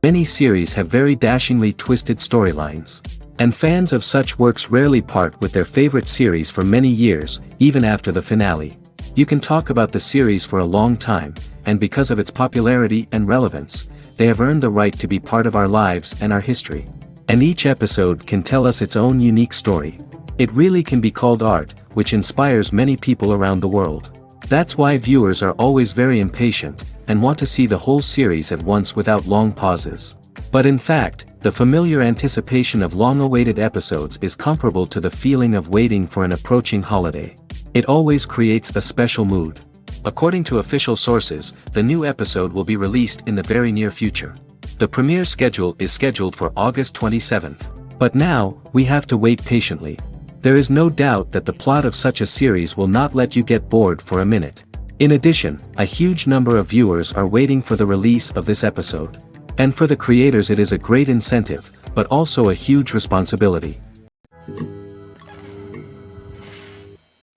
Many series have very dashingly twisted storylines. And fans of such works rarely part with their favorite series for many years, even after the finale. You can talk about the series for a long time, and because of its popularity and relevance, they have earned the right to be part of our lives and our history. And each episode can tell us its own unique story. It really can be called art, which inspires many people around the world. That's why viewers are always very impatient, and want to see the whole series at once without long pauses. But in fact, the familiar anticipation of long-awaited episodes is comparable to the feeling of waiting for an approaching holiday. It always creates a special mood. According to official sources, the new episode will be released in the very near future. The premiere schedule is scheduled for August 27th. But now, we have to wait patiently. There is no doubt that the plot of such a series will not let you get bored for a minute. In addition, a huge number of viewers are waiting for the release of this episode. And for the creators it is a great incentive, but also a huge responsibility.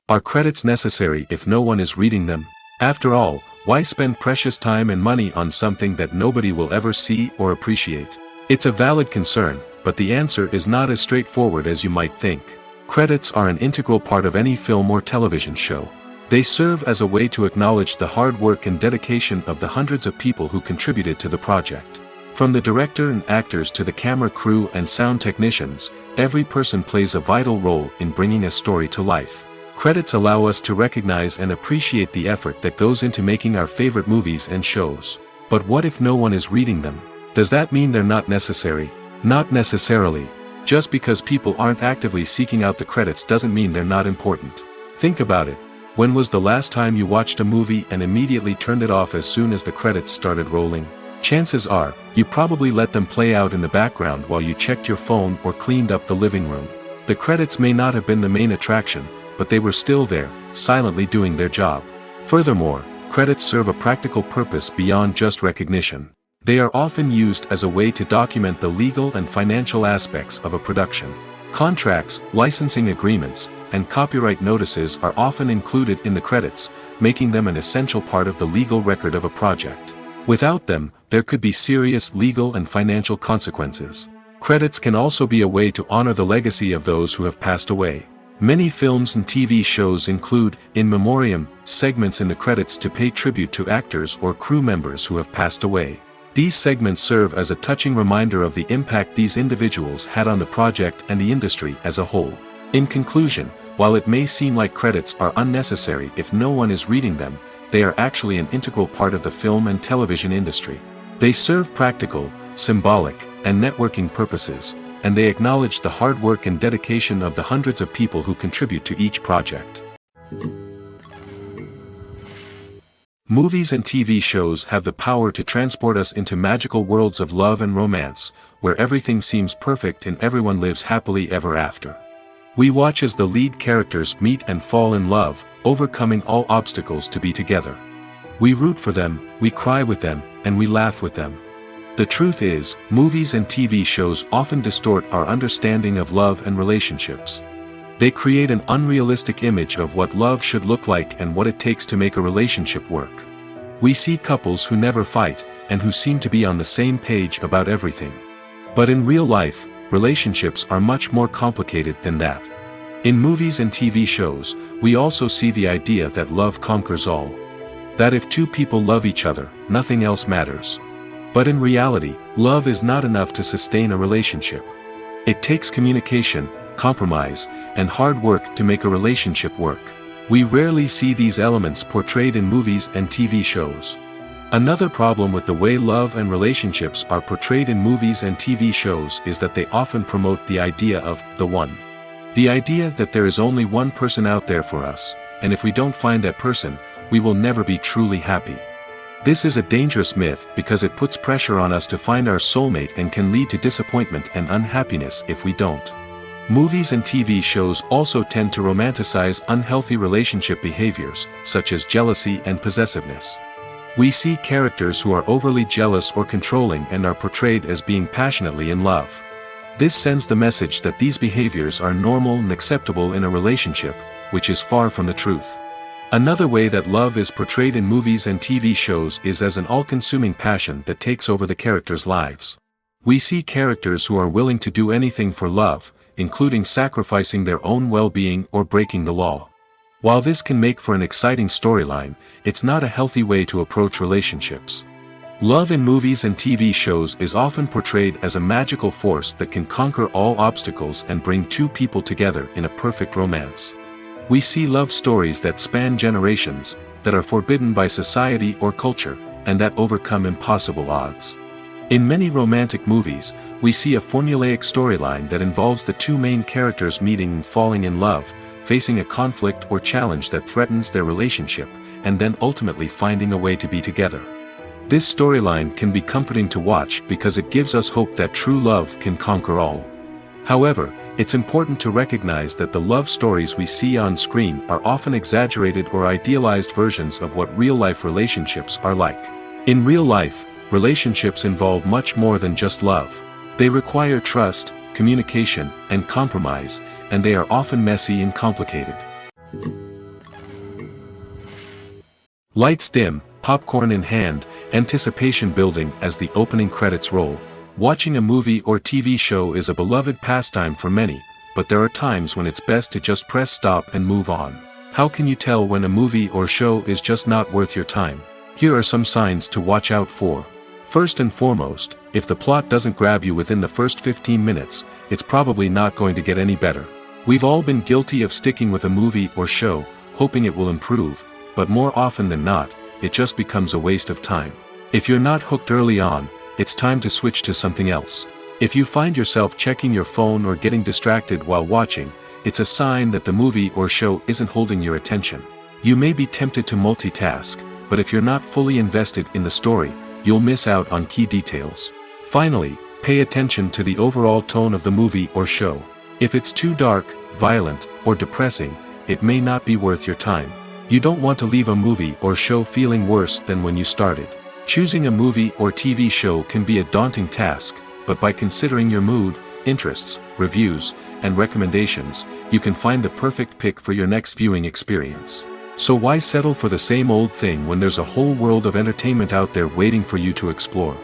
Are credits necessary if no one is reading them? After all, why spend precious time and money on something that nobody will ever see or appreciate? It's a valid concern, but the answer is not as straightforward as you might think. Credits are an integral part of any film or television show. They serve as a way to acknowledge the hard work and dedication of the hundreds of people who contributed to the project. From the director and actors to the camera crew and sound technicians, every person plays a vital role in bringing a story to life. Credits allow us to recognize and appreciate the effort that goes into making our favorite movies and shows. But what if no one is reading them? Does that mean they're not necessary? Not necessarily. Just because people aren't actively seeking out the credits doesn't mean they're not important. Think about it. When was the last time you watched a movie and immediately turned it off as soon as the credits started rolling? Chances are, you probably let them play out in the background while you checked your phone or cleaned up the living room. The credits may not have been the main attraction, but they were still there, silently doing their job. Furthermore, credits serve a practical purpose beyond just recognition. They are often used as a way to document the legal and financial aspects of a production. Contracts, licensing agreements, and copyright notices are often included in the credits, making them an essential part of the legal record of a project. Without them, there could be serious legal and financial consequences. Credits can also be a way to honor the legacy of those who have passed away. Many films and TV shows include, in memoriam, segments in the credits to pay tribute to actors or crew members who have passed away. These segments serve as a touching reminder of the impact these individuals had on the project and the industry as a whole. In conclusion, while it may seem like credits are unnecessary if no one is reading them, they are actually an integral part of the film and television industry. They serve practical, symbolic, and networking purposes, and they acknowledge the hard work and dedication of the hundreds of people who contribute to each project. Movies and TV shows have the power to transport us into magical worlds of love and romance, where everything seems perfect and everyone lives happily ever after. We watch as the lead characters meet and fall in love, overcoming all obstacles to be together. We root for them, we cry with them, and we laugh with them. The truth is, movies and TV shows often distort our understanding of love and relationships. They create an unrealistic image of what love should look like and what it takes to make a relationship work. We see couples who never fight, and who seem to be on the same page about everything. But in real life, relationships are much more complicated than that. In movies and TV shows, we also see the idea that love conquers all. That if two people love each other, nothing else matters. But in reality, love is not enough to sustain a relationship. It takes communication, compromise, and hard work to make a relationship work. We rarely see these elements portrayed in movies and TV shows. Another problem with the way love and relationships are portrayed in movies and TV shows is that they often promote the idea of the one. The idea that there is only one person out there for us, and if we don't find that person, we will never be truly happy. This is a dangerous myth because it puts pressure on us to find our soulmate and can lead to disappointment and unhappiness if we don't. Movies and TV shows also tend to romanticize unhealthy relationship behaviors, such as jealousy and possessiveness. We see characters who are overly jealous or controlling and are portrayed as being passionately in love. This sends the message that these behaviors are normal and acceptable in a relationship, which is far from the truth. Another way that love is portrayed in movies and TV shows is as an all-consuming passion that takes over the characters' lives. We see characters who are willing to do anything for love, including sacrificing their own well-being or breaking the law. While this can make for an exciting storyline, it's not a healthy way to approach relationships. Love in movies and TV shows is often portrayed as a magical force that can conquer all obstacles and bring two people together in a perfect romance. We see love stories that span generations, that are forbidden by society or culture, and that overcome impossible odds. In many romantic movies, we see a formulaic storyline that involves the two main characters meeting and falling in love, facing a conflict or challenge that threatens their relationship, and then ultimately finding a way to be together. This storyline can be comforting to watch because it gives us hope that true love can conquer all. However, it's important to recognize that the love stories we see on screen are often exaggerated or idealized versions of what real-life relationships are like. In real life, relationships involve much more than just love. They require trust, communication, and compromise, and they are often messy and complicated. Lights dim, popcorn in hand, anticipation building as the opening credits roll. Watching a movie or TV show is a beloved pastime for many, but there are times when it's best to just press stop and move on. How can you tell when a movie or show is just not worth your time? Here are some signs to watch out for. First and foremost, if the plot doesn't grab you within the first 15 minutes, it's probably not going to get any better. We've all been guilty of sticking with a movie or show, hoping it will improve, but more often than not, it just becomes a waste of time. If you're not hooked early on, it's time to switch to something else. If you find yourself checking your phone or getting distracted while watching, it's a sign that the movie or show isn't holding your attention. You may be tempted to multitask, but if you're not fully invested in the story, you'll miss out on key details. Finally, pay attention to the overall tone of the movie or show. If it's too dark, violent, or depressing, it may not be worth your time. You don't want to leave a movie or show feeling worse than when you started. Choosing a movie or TV show can be a daunting task, but by considering your mood, interests, reviews, and recommendations, you can find the perfect pick for your next viewing experience. So why settle for the same old thing when there's a whole world of entertainment out there waiting for you to explore?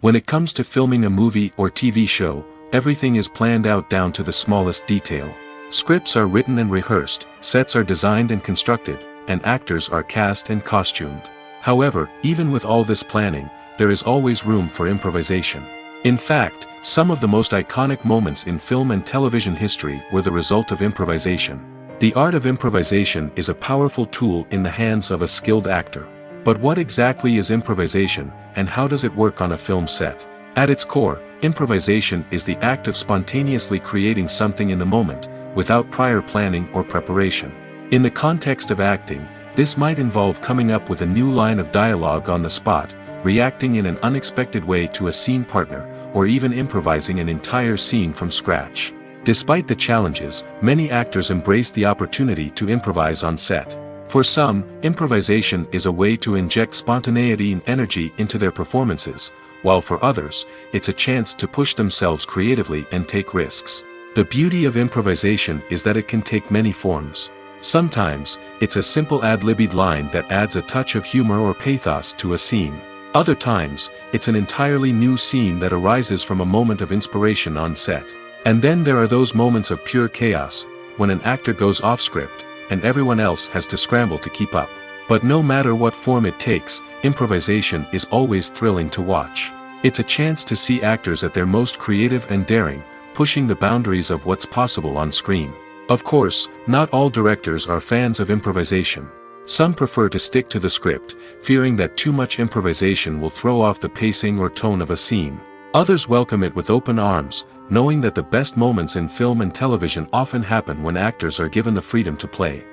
When it comes to filming a movie or TV show, everything is planned out down to the smallest detail. Scripts are written and rehearsed, sets are designed and constructed, and actors are cast and costumed. However, even with all this planning, there is always room for improvisation. In fact, some of the most iconic moments in film and television history were the result of improvisation. The art of improvisation is a powerful tool in the hands of a skilled actor. But what exactly is improvisation, and how does it work on a film set? At its core, improvisation is the act of spontaneously creating something in the moment, without prior planning or preparation. In the context of acting, this might involve coming up with a new line of dialogue on the spot, reacting in an unexpected way to a scene partner, or even improvising an entire scene from scratch. Despite the challenges, many actors embrace the opportunity to improvise on set. For some, improvisation is a way to inject spontaneity and energy into their performances, while for others, it's a chance to push themselves creatively and take risks. The beauty of improvisation is that it can take many forms. Sometimes, it's a simple ad-libbed line that adds a touch of humor or pathos to a scene. Other times, it's an entirely new scene that arises from a moment of inspiration on set. And then there are those moments of pure chaos, when an actor goes off script, and everyone else has to scramble to keep up. But no matter what form it takes, improvisation is always thrilling to watch. It's a chance to see actors at their most creative and daring, pushing the boundaries of what's possible on screen. Of course, not all directors are fans of improvisation. Some prefer to stick to the script, fearing that too much improvisation will throw off the pacing or tone of a scene. Others welcome it with open arms, knowing that the best moments in film and television often happen when actors are given the freedom to play.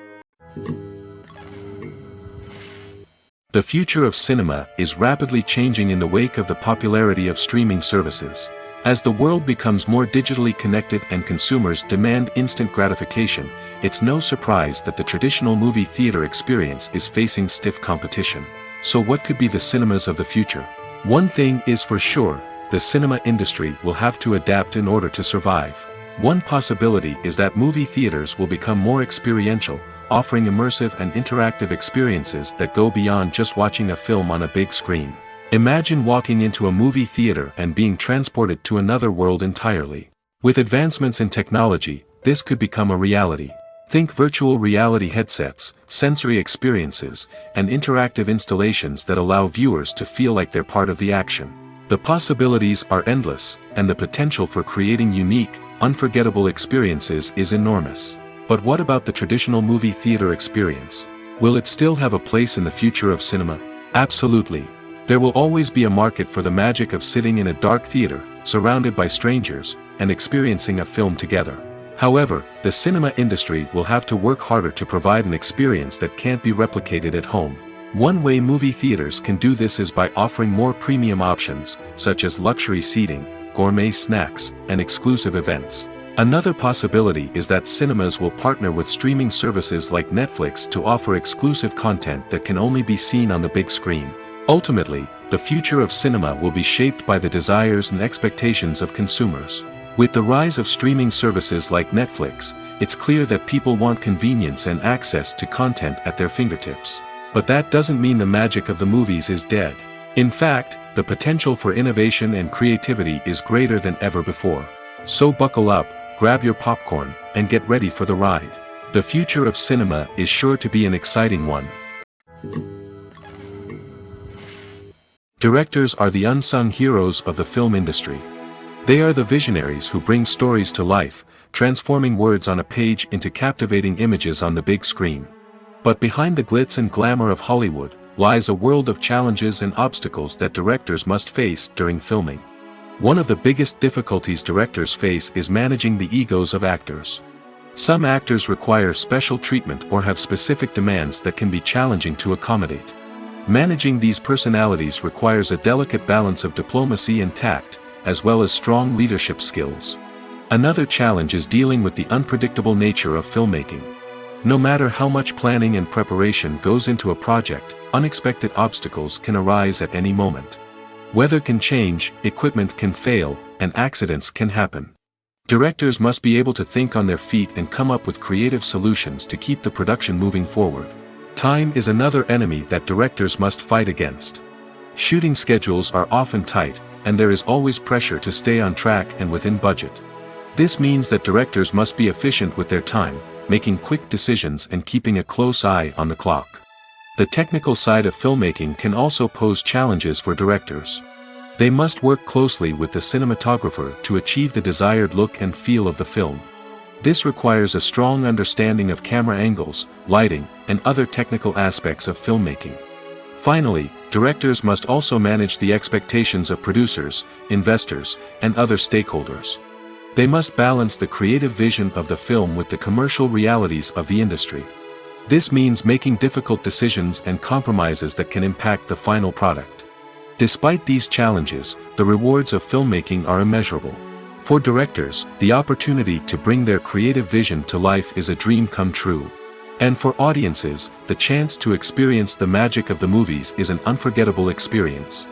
The future of cinema is rapidly changing in the wake of the popularity of streaming services. As the world becomes more digitally connected and consumers demand instant gratification, it's no surprise that the traditional movie theater experience is facing stiff competition. So what could be the cinemas of the future? One thing is for sure, the cinema industry will have to adapt in order to survive. One possibility is that movie theaters will become more experiential, offering immersive and interactive experiences that go beyond just watching a film on a big screen. Imagine walking into a movie theater and being transported to another world entirely. With advancements in technology, this could become a reality. Think virtual reality headsets, sensory experiences, and interactive installations that allow viewers to feel like they're part of the action. The possibilities are endless, and the potential for creating unique, unforgettable experiences is enormous. But what about the traditional movie theater experience? Will it still have a place in the future of cinema? Absolutely. There will always be a market for the magic of sitting in a dark theater, surrounded by strangers, and experiencing a film together. However, the cinema industry will have to work harder to provide an experience that can't be replicated at home. One way movie theaters can do this is by offering more premium options, such as luxury seating, gourmet snacks, and exclusive events. Another possibility is that cinemas will partner with streaming services like Netflix to offer exclusive content that can only be seen on the big screen. Ultimately, the future of cinema will be shaped by the desires and expectations of consumers. With the rise of streaming services like Netflix, it's clear that people want convenience and access to content at their fingertips. But that doesn't mean the magic of the movies is dead. In fact, the potential for innovation and creativity is greater than ever before. So buckle up, grab your popcorn, and get ready for the ride. The future of cinema is sure to be an exciting one. Directors are the unsung heroes of the film industry. They are the visionaries who bring stories to life, transforming words on a page into captivating images on the big screen. But behind the glitz and glamour of Hollywood, lies a world of challenges and obstacles that directors must face during filming. One of the biggest difficulties directors face is managing the egos of actors. Some actors require special treatment or have specific demands that can be challenging to accommodate. Managing these personalities requires a delicate balance of diplomacy and tact, as well as strong leadership skills. Another challenge is dealing with the unpredictable nature of filmmaking. No matter how much planning and preparation goes into a project, unexpected obstacles can arise at any moment. Weather can change, equipment can fail, and accidents can happen. Directors must be able to think on their feet and come up with creative solutions to keep the production moving forward. Time is another enemy that directors must fight against. Shooting schedules are often tight, and there is always pressure to stay on track and within budget. This means that directors must be efficient with their time, making quick decisions and keeping a close eye on the clock. The technical side of filmmaking can also pose challenges for directors. They must work closely with the cinematographer to achieve the desired look and feel of the film. This requires a strong understanding of camera angles, lighting, and other technical aspects of filmmaking. Finally, directors must also manage the expectations of producers, investors, and other stakeholders. They must balance the creative vision of the film with the commercial realities of the industry. This means making difficult decisions and compromises that can impact the final product. Despite these challenges, the rewards of filmmaking are immeasurable. For directors, the opportunity to bring their creative vision to life is a dream come true. And for audiences, the chance to experience the magic of the movies is an unforgettable experience.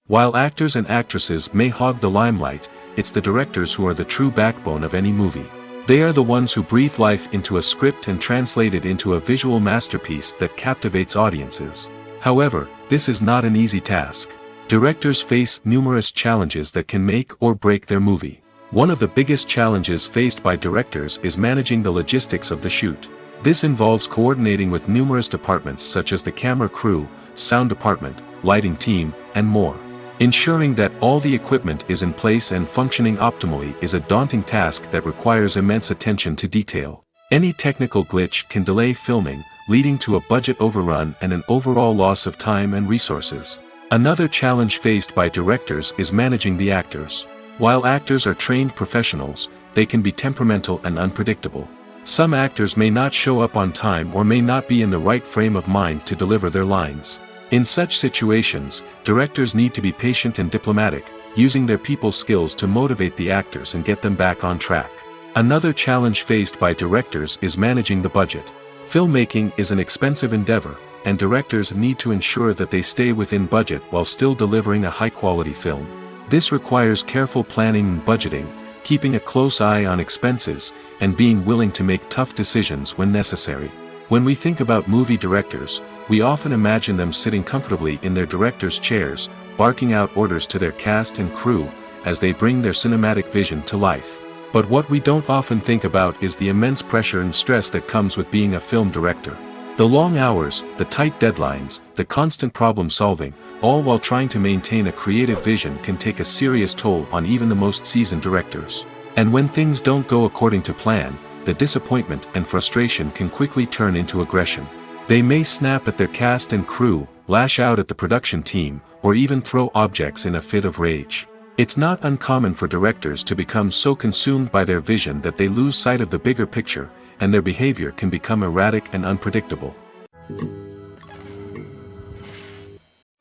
While actors and actresses may hog the limelight, it's the directors who are the true backbone of any movie. They are the ones who breathe life into a script and translate it into a visual masterpiece that captivates audiences. However, this is not an easy task. Directors face numerous challenges that can make or break their movie. One of the biggest challenges faced by directors is managing the logistics of the shoot. This involves coordinating with numerous departments such as the camera crew, sound department, lighting team, and more. Ensuring that all the equipment is in place and functioning optimally is a daunting task that requires immense attention to detail. Any technical glitch can delay filming, leading to a budget overrun and an overall loss of time and resources. Another challenge faced by directors is managing the actors. While actors are trained professionals, they can be temperamental and unpredictable. Some actors may not show up on time or may not be in the right frame of mind to deliver their lines. In such situations, directors need to be patient and diplomatic, using their people skills to motivate the actors and get them back on track. Another challenge faced by directors is managing the budget. Filmmaking is an expensive endeavor, and directors need to ensure that they stay within budget while still delivering a high-quality film. This requires careful planning and budgeting, keeping a close eye on expenses, and being willing to make tough decisions when necessary. When we think about movie directors, we often imagine them sitting comfortably in their director's chairs, barking out orders to their cast and crew, as they bring their cinematic vision to life. But what we don't often think about is the immense pressure and stress that comes with being a film director. The long hours, the tight deadlines, the constant problem solving, all while trying to maintain a creative vision can take a serious toll on even the most seasoned directors. And when things don't go according to plan, the disappointment and frustration can quickly turn into aggression. They may snap at their cast and crew, lash out at the production team, or even throw objects in a fit of rage. It's not uncommon for directors to become so consumed by their vision that they lose sight of the bigger picture, and their behavior can become erratic and unpredictable.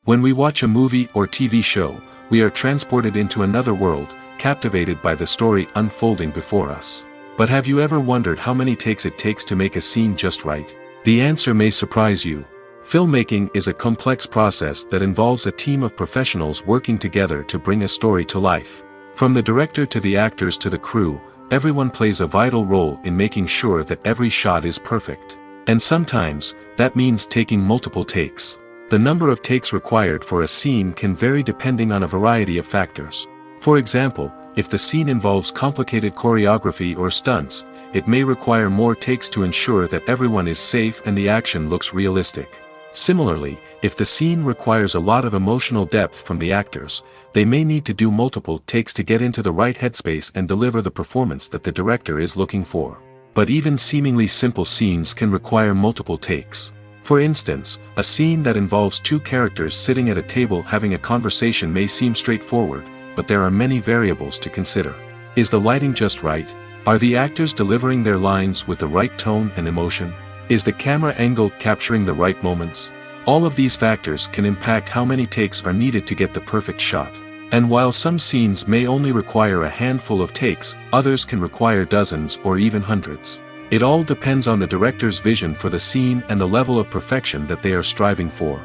When we watch a movie or TV show, we are transported into another world, captivated by the story unfolding before us. But have you ever wondered how many takes it takes to make a scene just right? The answer may surprise you. Filmmaking is a complex process that involves a team of professionals working together to bring a story to life. From the director to the actors to the crew, everyone plays a vital role in making sure that every shot is perfect. And sometimes, that means taking multiple takes. The number of takes required for a scene can vary depending on a variety of factors. For example, if the scene involves complicated choreography or stunts, it may require more takes to ensure that everyone is safe and the action looks realistic. Similarly, if the scene requires a lot of emotional depth from the actors, they may need to do multiple takes to get into the right headspace and deliver the performance that the director is looking for. But even seemingly simple scenes can require multiple takes. For instance, a scene that involves two characters sitting at a table having a conversation may seem straightforward, but there are many variables to consider. Is the lighting just right? Are the actors delivering their lines with the right tone and emotion? Is the camera angle capturing the right moments? All of these factors can impact how many takes are needed to get the perfect shot. And while some scenes may only require a handful of takes, others can require dozens or even hundreds. It all depends on the director's vision for the scene and the level of perfection that they are striving for.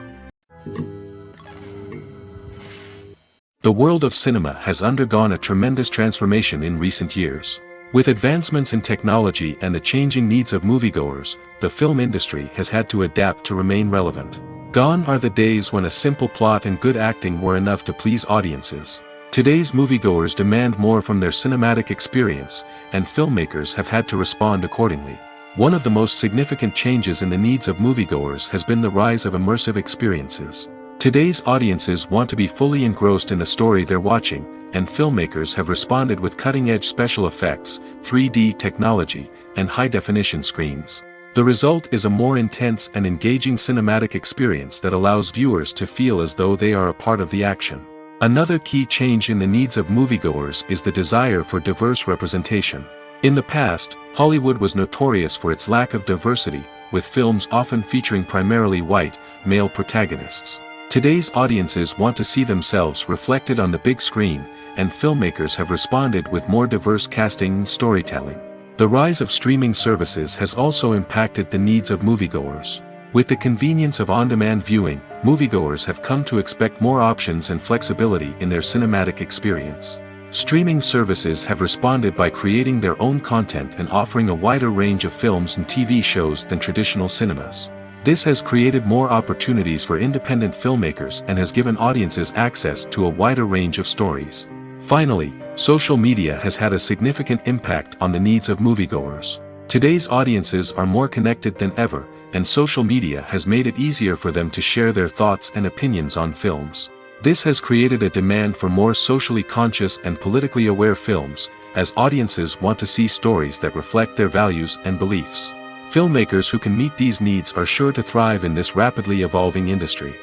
The world of cinema has undergone a tremendous transformation in recent years. With advancements in technology and the changing needs of moviegoers, the film industry has had to adapt to remain relevant. Gone are the days when a simple plot and good acting were enough to please audiences. Today's moviegoers demand more from their cinematic experience, and filmmakers have had to respond accordingly. One of the most significant changes in the needs of moviegoers has been the rise of immersive experiences. Today's audiences want to be fully engrossed in the story they're watching, and filmmakers have responded with cutting-edge special effects, 3D technology, and high-definition screens. The result is a more intense and engaging cinematic experience that allows viewers to feel as though they are a part of the action. Another key change in the needs of moviegoers is the desire for diverse representation. In the past, Hollywood was notorious for its lack of diversity, with films often featuring primarily white, male protagonists. Today's audiences want to see themselves reflected on the big screen, and filmmakers have responded with more diverse casting and storytelling. The rise of streaming services has also impacted the needs of moviegoers. With the convenience of on-demand viewing, moviegoers have come to expect more options and flexibility in their cinematic experience. Streaming services have responded by creating their own content and offering a wider range of films and TV shows than traditional cinemas. This has created more opportunities for independent filmmakers and has given audiences access to a wider range of stories. Finally, social media has had a significant impact on the needs of moviegoers. Today's audiences are more connected than ever, and social media has made it easier for them to share their thoughts and opinions on films. This has created a demand for more socially conscious and politically aware films, as audiences want to see stories that reflect their values and beliefs. Filmmakers who can meet these needs are sure to thrive in this rapidly evolving industry.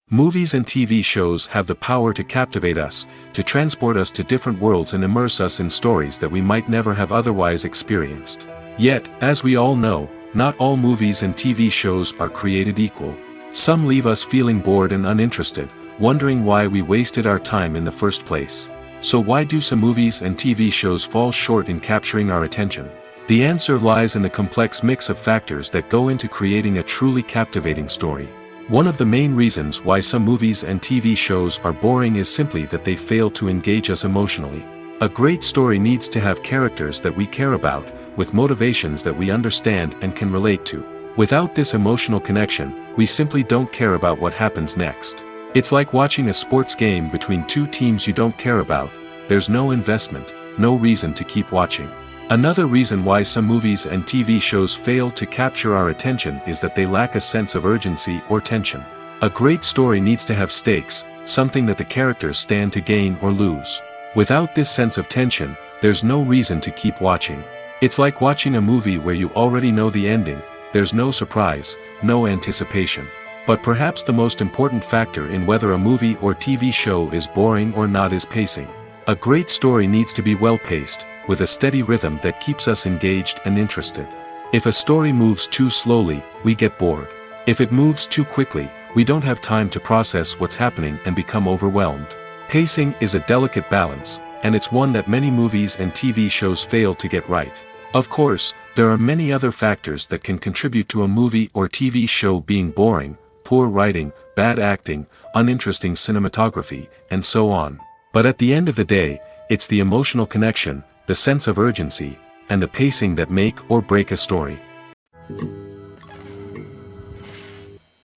Movies and TV shows have the power to captivate us, to transport us to different worlds and immerse us in stories that we might never have otherwise experienced. Yet, as we all know, not all movies and TV shows are created equal. Some leave us feeling bored and uninterested, wondering why we wasted our time in the first place. So why do some movies and TV shows fall short in capturing our attention? The answer lies in the complex mix of factors that go into creating a truly captivating story. One of the main reasons why some movies and TV shows are boring is simply that they fail to engage us emotionally. A great story needs to have characters that we care about, with motivations that we understand and can relate to. Without this emotional connection, we simply don't care about what happens next. It's like watching a sports game between two teams you don't care about. There's no investment, no reason to keep watching. Another reason why some movies and TV shows fail to capture our attention is that they lack a sense of urgency or tension. A great story needs to have stakes, something that the characters stand to gain or lose. Without this sense of tension, there's no reason to keep watching. It's like watching a movie where you already know the ending. There's no surprise, no anticipation. But perhaps the most important factor in whether a movie or TV show is boring or not is pacing. A great story needs to be well-paced, with a steady rhythm that keeps us engaged and interested. If a story moves too slowly, we get bored. If it moves too quickly, we don't have time to process what's happening and become overwhelmed. Pacing is a delicate balance, and it's one that many movies and TV shows fail to get right. Of course, there are many other factors that can contribute to a movie or TV show being boring: poor writing, bad acting, uninteresting cinematography, and so on. But at the end of the day, it's the emotional connection, the sense of urgency, and the pacing that make or break a story.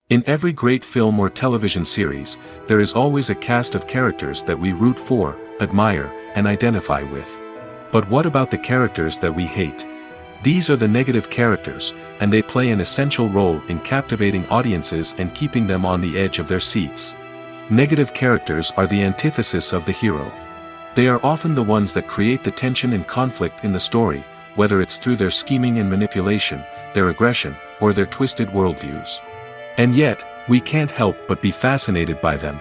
In every great film or television series, there is always a cast of characters that we root for, admire, and identify with. But what about the characters that we hate? These are the negative characters, and they play an essential role in captivating audiences and keeping them on the edge of their seats. Negative characters are the antithesis of the hero. They are often the ones that create the tension and conflict in the story, whether it's through their scheming and manipulation, their aggression, or their twisted worldviews. And yet, we can't help but be fascinated by them.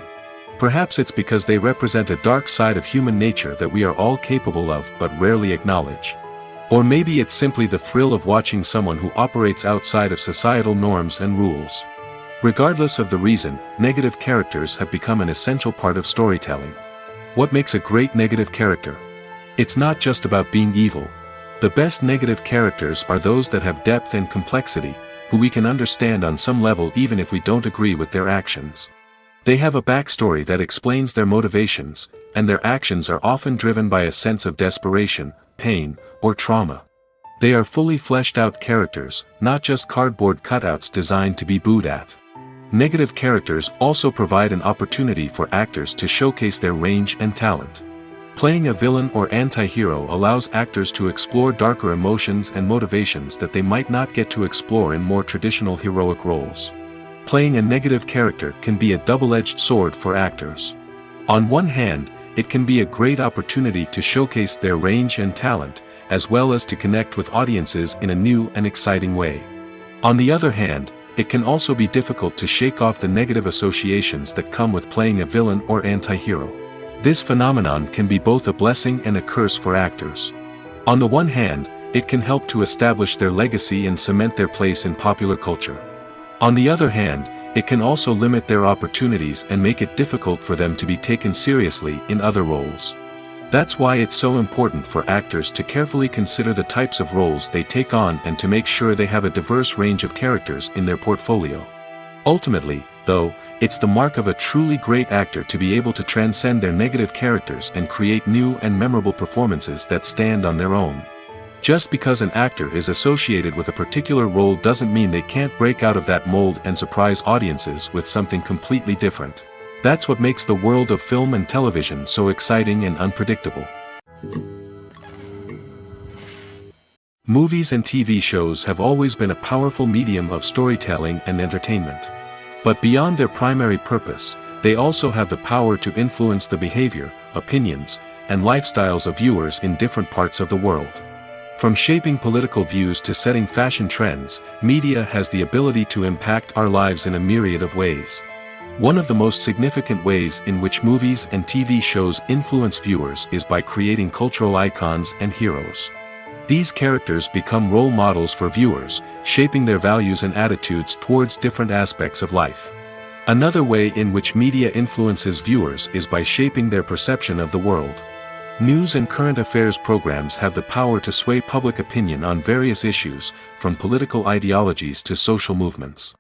Perhaps it's because they represent a dark side of human nature that we are all capable of but rarely acknowledge. Or maybe it's simply the thrill of watching someone who operates outside of societal norms and rules. Regardless of the reason, negative characters have become an essential part of storytelling. What makes a great negative character? It's not just about being evil. The best negative characters are those that have depth and complexity, who we can understand on some level even if we don't agree with their actions. They have a backstory that explains their motivations, and their actions are often driven by a sense of desperation, pain, or trauma. They are fully fleshed out characters, not just cardboard cutouts designed to be booed at. Negative characters also provide an opportunity for actors to showcase their range and talent. Playing a villain or anti-hero allows actors to explore darker emotions and motivations that they might not get to explore in more traditional heroic roles. Playing a negative character can be a double-edged sword for actors. On one hand, it can be a great opportunity to showcase their range and talent, as well as to connect with audiences in a new and exciting way. On the other hand, it can also be difficult to shake off the negative associations that come with playing a villain or anti-hero. This phenomenon can be both a blessing and a curse for actors. On the one hand, it can help to establish their legacy and cement their place in popular culture. On the other hand, it can also limit their opportunities and make it difficult for them to be taken seriously in other roles. That's why it's so important for actors to carefully consider the types of roles they take on and to make sure they have a diverse range of characters in their portfolio. Ultimately, though, it's the mark of a truly great actor to be able to transcend their negative characters and create new and memorable performances that stand on their own. Just because an actor is associated with a particular role doesn't mean they can't break out of that mold and surprise audiences with something completely different. That's what makes the world of film and television so exciting and unpredictable. Movies and TV shows have always been a powerful medium of storytelling and entertainment. But beyond their primary purpose, they also have the power to influence the behavior, opinions, and lifestyles of viewers in different parts of the world. From shaping political views to setting fashion trends, media has the ability to impact our lives in a myriad of ways. One of the most significant ways in which movies and TV shows influence viewers is by creating cultural icons and heroes. These characters become role models for viewers, shaping their values and attitudes towards different aspects of life. Another way in which media influences viewers is by shaping their perception of the world. News and current affairs programs have the power to sway public opinion on various issues, from political ideologies to social movements.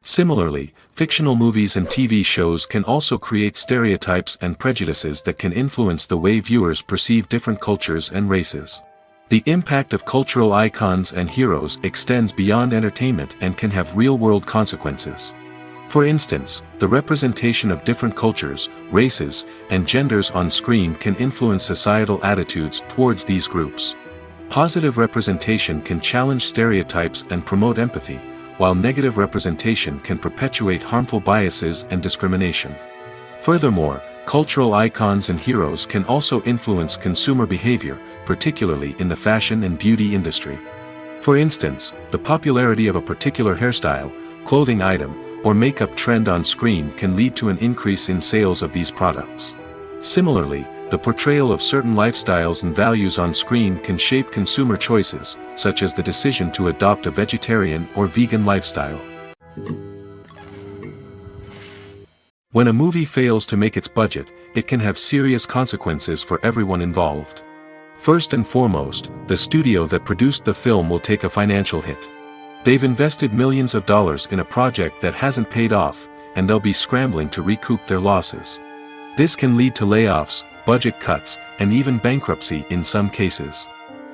Similarly, fictional movies and TV shows can also create stereotypes and prejudices that can influence the way viewers perceive different cultures and races. The impact of cultural icons and heroes extends beyond entertainment and can have real-world consequences. For instance, the representation of different cultures, races, and genders on screen can influence societal attitudes towards these groups. Positive representation can challenge stereotypes and promote empathy, while negative representation can perpetuate harmful biases and discrimination. Furthermore, cultural icons and heroes can also influence consumer behavior, particularly in the fashion and beauty industry. For instance, the popularity of a particular hairstyle, clothing item, or makeup trend on screen can lead to an increase in sales of these products. Similarly, the portrayal of certain lifestyles and values on screen can shape consumer choices, such as the decision to adopt a vegetarian or vegan lifestyle. When a movie fails to make its budget, it can have serious consequences for everyone involved. First and foremost, the studio that produced the film will take a financial hit. They've invested millions of dollars in a project that hasn't paid off, and they'll be scrambling to recoup their losses. This can lead to layoffs, budget cuts, and even bankruptcy in some cases.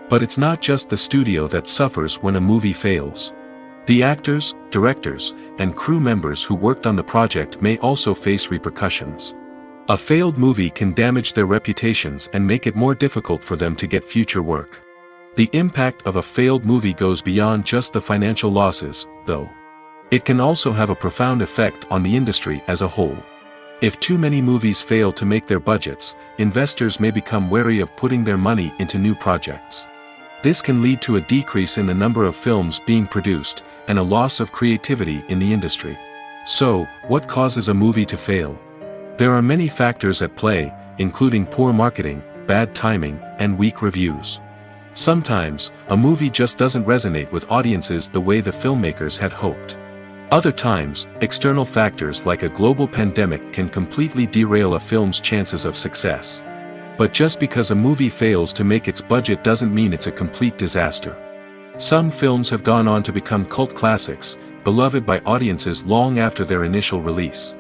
But it's not just the studio that suffers when a movie fails. The actors, directors, and crew members who worked on the project may also face repercussions. A failed movie can damage their reputations and make it more difficult for them to get future work. The impact of a failed movie goes beyond just the financial losses, though. It can also have a profound effect on the industry as a whole. If too many movies fail to make their budgets, investors may become wary of putting their money into new projects. This can lead to a decrease in the number of films being produced, and a loss of creativity in the industry. So, what causes a movie to fail? There are many factors at play, including poor marketing, bad timing, and weak reviews. Sometimes, a movie just doesn't resonate with audiences the way the filmmakers had hoped. Other times, external factors like a global pandemic can completely derail a film's chances of success. But just because a movie fails to make its budget doesn't mean it's a complete disaster. Some films have gone on to become cult classics, beloved by audiences long after their initial release.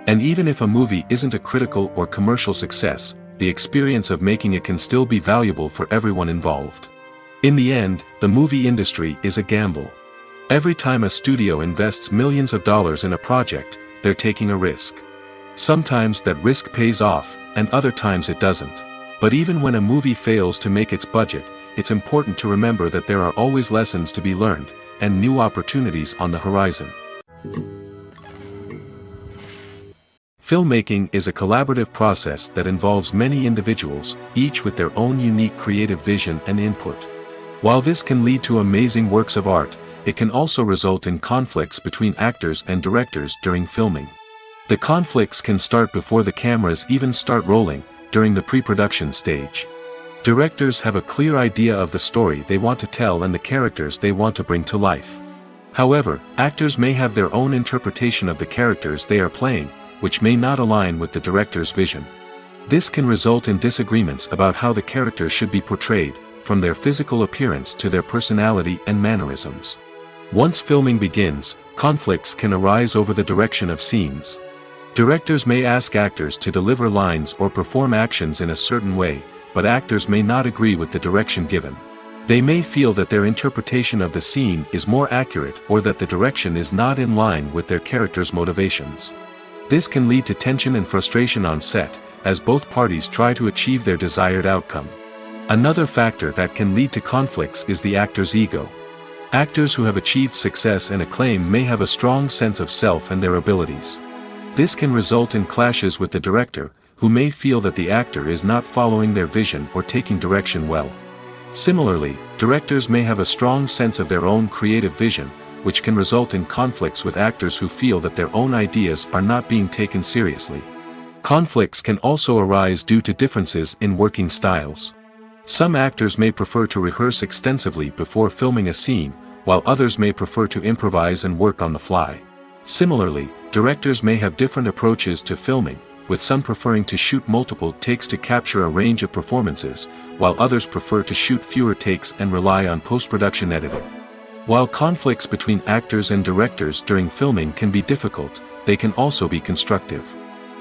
And even if a movie isn't a critical or commercial success, the experience of making it can still be valuable for everyone involved. In the end, the movie industry is a gamble. Every time a studio invests millions of dollars in a project, they're taking a risk. Sometimes that risk pays off, and other times it doesn't. But even when a movie fails to make its budget, it's important to remember that there are always lessons to be learned, and new opportunities on the horizon. Filmmaking is a collaborative process that involves many individuals, each with their own unique creative vision and input. While this can lead to amazing works of art, it can also result in conflicts between actors and directors during filming. The conflicts can start before the cameras even start rolling, during the pre-production stage. Directors have a clear idea of the story they want to tell and the characters they want to bring to life. However, actors may have their own interpretation of the characters they are playing, which may not align with the director's vision. This can result in disagreements about how the characters should be portrayed, from their physical appearance to their personality and mannerisms. Once filming begins, conflicts can arise over the direction of scenes. Directors may ask actors to deliver lines or perform actions in a certain way, but actors may not agree with the direction given. They may feel that their interpretation of the scene is more accurate or that the direction is not in line with their character's motivations. This can lead to tension and frustration on set, as both parties try to achieve their desired outcome. Another factor that can lead to conflicts is the actor's ego. Actors who have achieved success and acclaim may have a strong sense of self and their abilities. This can result in clashes with the director, who may feel that the actor is not following their vision or taking direction well. Similarly, directors may have a strong sense of their own creative vision, which can result in conflicts with actors who feel that their own ideas are not being taken seriously. Conflicts can also arise due to differences in working styles. Some actors may prefer to rehearse extensively before filming a scene, while others may prefer to improvise and work on the fly. Similarly, directors may have different approaches to filming, with some preferring to shoot multiple takes to capture a range of performances, while others prefer to shoot fewer takes and rely on post-production editing. While conflicts between actors and directors during filming can be difficult, they can also be constructive.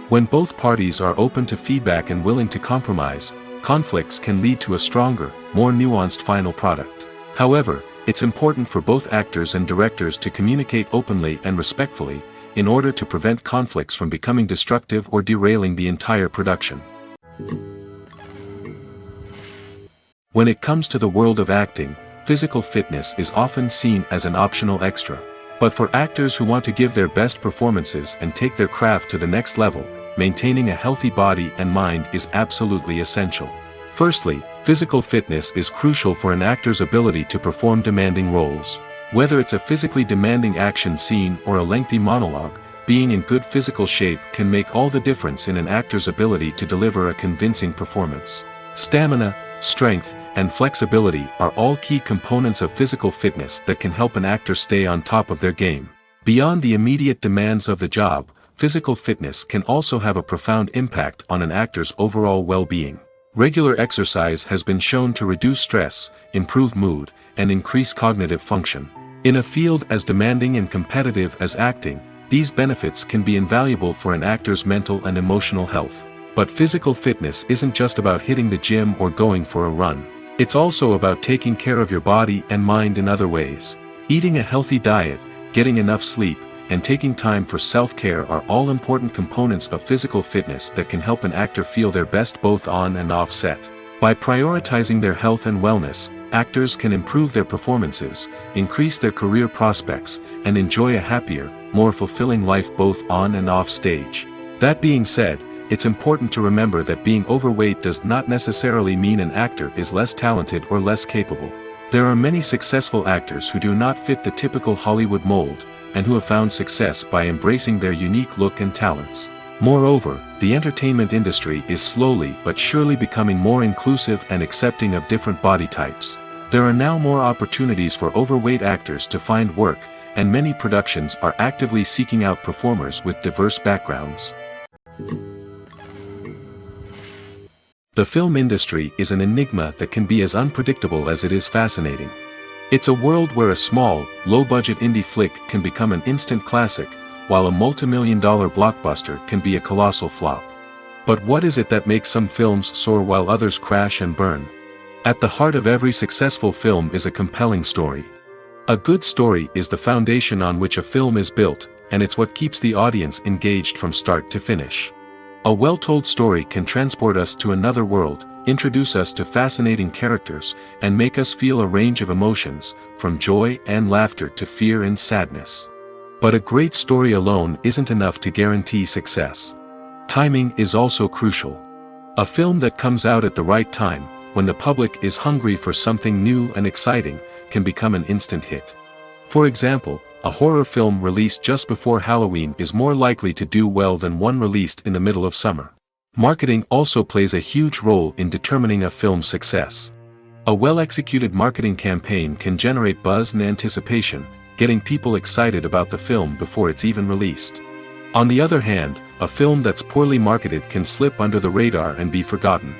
When both parties are open to feedback and willing to compromise, conflicts can lead to a stronger, more nuanced final product. However, it's important for both actors and directors to communicate openly and respectfully, in order to prevent conflicts from becoming destructive or derailing the entire production. When it comes to the world of acting, physical fitness is often seen as an optional extra. But for actors who want to give their best performances and take their craft to the next level, maintaining a healthy body and mind is absolutely essential. Firstly, physical fitness is crucial for an actor's ability to perform demanding roles. Whether it's a physically demanding action scene or a lengthy monologue, being in good physical shape can make all the difference in an actor's ability to deliver a convincing performance. Stamina, strength, and flexibility are all key components of physical fitness that can help an actor stay on top of their game. Beyond the immediate demands of the job, physical fitness can also have a profound impact on an actor's overall well-being. Regular exercise has been shown to reduce stress, improve mood, and increase cognitive function. In a field as demanding and competitive as acting, these benefits can be invaluable for an actor's mental and emotional health. But physical fitness isn't just about hitting the gym or going for a run. It's also about taking care of your body and mind in other ways. Eating a healthy diet, getting enough sleep, and taking time for self-care are all important components of physical fitness that can help an actor feel their best both on and off set. By prioritizing their health and wellness, actors can improve their performances, increase their career prospects, and enjoy a happier, more fulfilling life both on and off stage. That being said, it's important to remember that being overweight does not necessarily mean an actor is less talented or less capable. There are many successful actors who do not fit the typical Hollywood mold, and who have found success by embracing their unique look and talents. Moreover, the entertainment industry is slowly but surely becoming more inclusive and accepting of different body types. There are now more opportunities for overweight actors to find work, and many productions are actively seeking out performers with diverse backgrounds. The film industry is an enigma that can be as unpredictable as it is fascinating. It's a world where a small, low-budget indie flick can become an instant classic, while a multi-million-dollar blockbuster can be a colossal flop. But what is it that makes some films soar while others crash and burn? At the heart of every successful film is a compelling story. A good story is the foundation on which a film is built, and it's what keeps the audience engaged from start to finish. A well-told story can transport us to another world, introduce us to fascinating characters, and make us feel a range of emotions, from joy and laughter to fear and sadness. But a great story alone isn't enough to guarantee success. Timing is also crucial. A film that comes out at the right time, when the public is hungry for something new and exciting, can become an instant hit. For example, a horror film released just before Halloween is more likely to do well than one released in the middle of summer. Marketing also plays a huge role in determining a film's success. A well-executed marketing campaign can generate buzz and anticipation, getting people excited about the film before it's even released. On the other hand, a film that's poorly marketed can slip under the radar and be forgotten.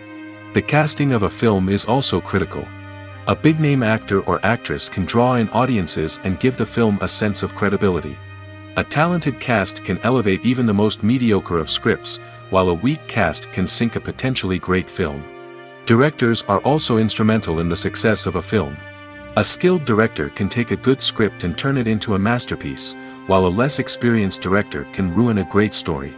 The casting of a film is also critical. A big-name actor or actress can draw in audiences and give the film a sense of credibility. A talented cast can elevate even the most mediocre of scripts, while a weak cast can sink a potentially great film. Directors are also instrumental in the success of a film. A skilled director can take a good script and turn it into a masterpiece, while a less experienced director can ruin a great story.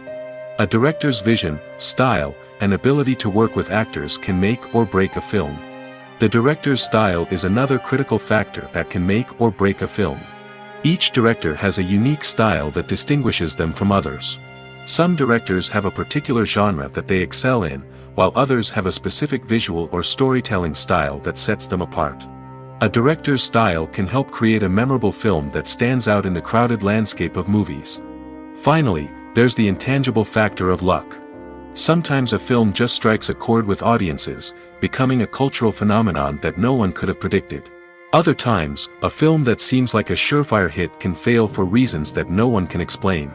A director's vision, style, and ability to work with actors can make or break a film. The director's style is another critical factor that can make or break a film. Each director has a unique style that distinguishes them from others. Some directors have a particular genre that they excel in, while others have a specific visual or storytelling style that sets them apart. A director's style can help create a memorable film that stands out in the crowded landscape of movies. Finally, there's the intangible factor of luck. Sometimes a film just strikes a chord with audiences, becoming a cultural phenomenon that no one could have predicted. Other times, a film that seems like a surefire hit can fail for reasons that no one can explain.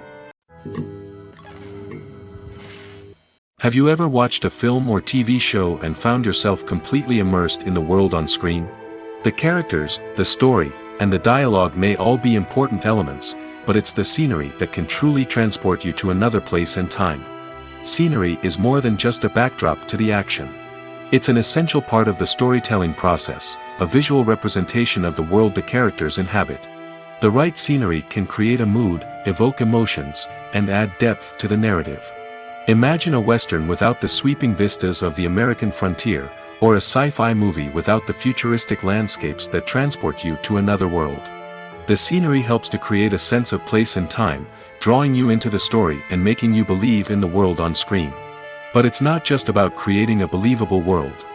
Have you ever watched a film or TV show and found yourself completely immersed in the world on screen? The characters, the story, and the dialogue may all be important elements, but it's the scenery that can truly transport you to another place and time. Scenery is more than just a backdrop to the action. It's an essential part of the storytelling process, a visual representation of the world the characters inhabit. The right scenery can create a mood, evoke emotions, and add depth to the narrative. Imagine a Western without the sweeping vistas of the American frontier, or a sci-fi movie without the futuristic landscapes that transport you to another world. The scenery helps to create a sense of place and time, drawing you into the story and making you believe in the world on screen. But it's not just about creating a believable world.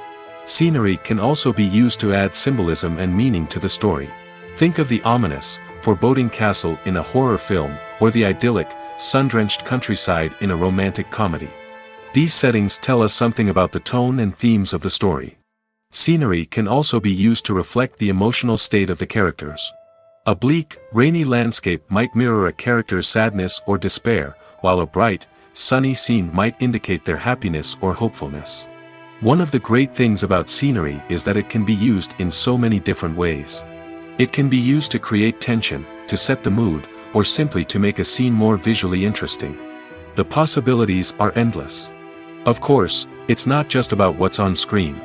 Scenery can also be used to add symbolism and meaning to the story. Think of the ominous, foreboding castle in a horror film, or the idyllic, sun-drenched countryside in a romantic comedy. These settings tell us something about the tone and themes of the story. Scenery can also be used to reflect the emotional state of the characters. A bleak, rainy landscape might mirror a character's sadness or despair, while a bright, sunny scene might indicate their happiness or hopefulness. One of the great things about scenery is that it can be used in so many different ways. It can be used to create tension, to set the mood, or simply to make a scene more visually interesting. The possibilities are endless. Of course, it's not just about what's on screen.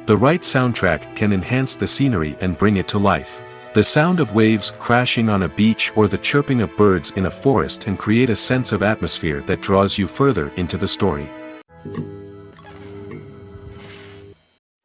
The right soundtrack can enhance the scenery and bring it to life. The sound of waves crashing on a beach or the chirping of birds in a forest can create a sense of atmosphere that draws you further into the story.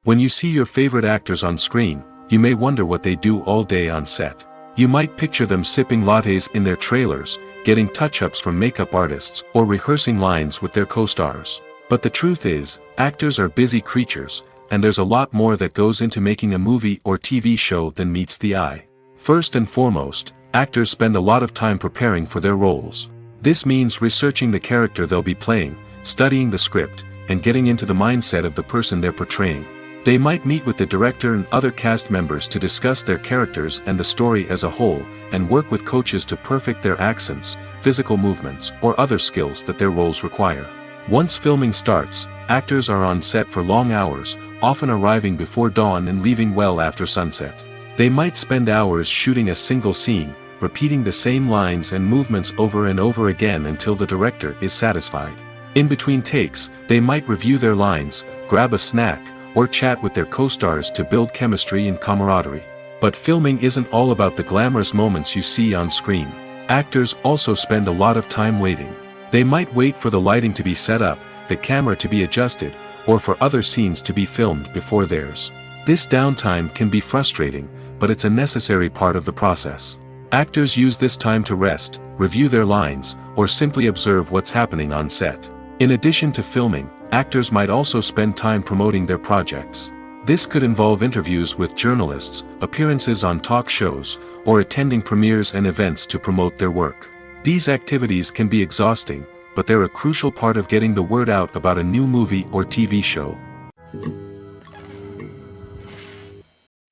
When you see your favorite actors on screen, you may wonder what they do all day on set. You might picture them sipping lattes in their trailers, getting touch-ups from makeup artists, or rehearsing lines with their co-stars. But the truth is, actors are busy creatures, and there's a lot more that goes into making a movie or TV show than meets the eye. First and foremost, actors spend a lot of time preparing for their roles. This means researching the character they'll be playing, studying the script, and getting into the mindset of the person they're portraying. They might meet with the director and other cast members to discuss their characters and the story as a whole, and work with coaches to perfect their accents, physical movements, or other skills that their roles require. Once filming starts, actors are on set for long hours, often arriving before dawn and leaving well after sunset. They might spend hours shooting a single scene, repeating the same lines and movements over and over again until the director is satisfied. In between takes, they might review their lines, grab a snack, or chat with their co-stars to build chemistry and camaraderie. But filming isn't all about the glamorous moments you see on screen. Actors also spend a lot of time waiting. They might wait for the lighting to be set up, the camera to be adjusted, or for other scenes to be filmed before theirs. This downtime can be frustrating, but it's a necessary part of the process. Actors use this time to rest, review their lines, or simply observe what's happening on set. In addition to filming, actors might also spend time promoting their projects. This could involve interviews with journalists, appearances on talk shows, or attending premieres and events to promote their work. These activities can be exhausting, but they're a crucial part of getting the word out about a new movie or TV show.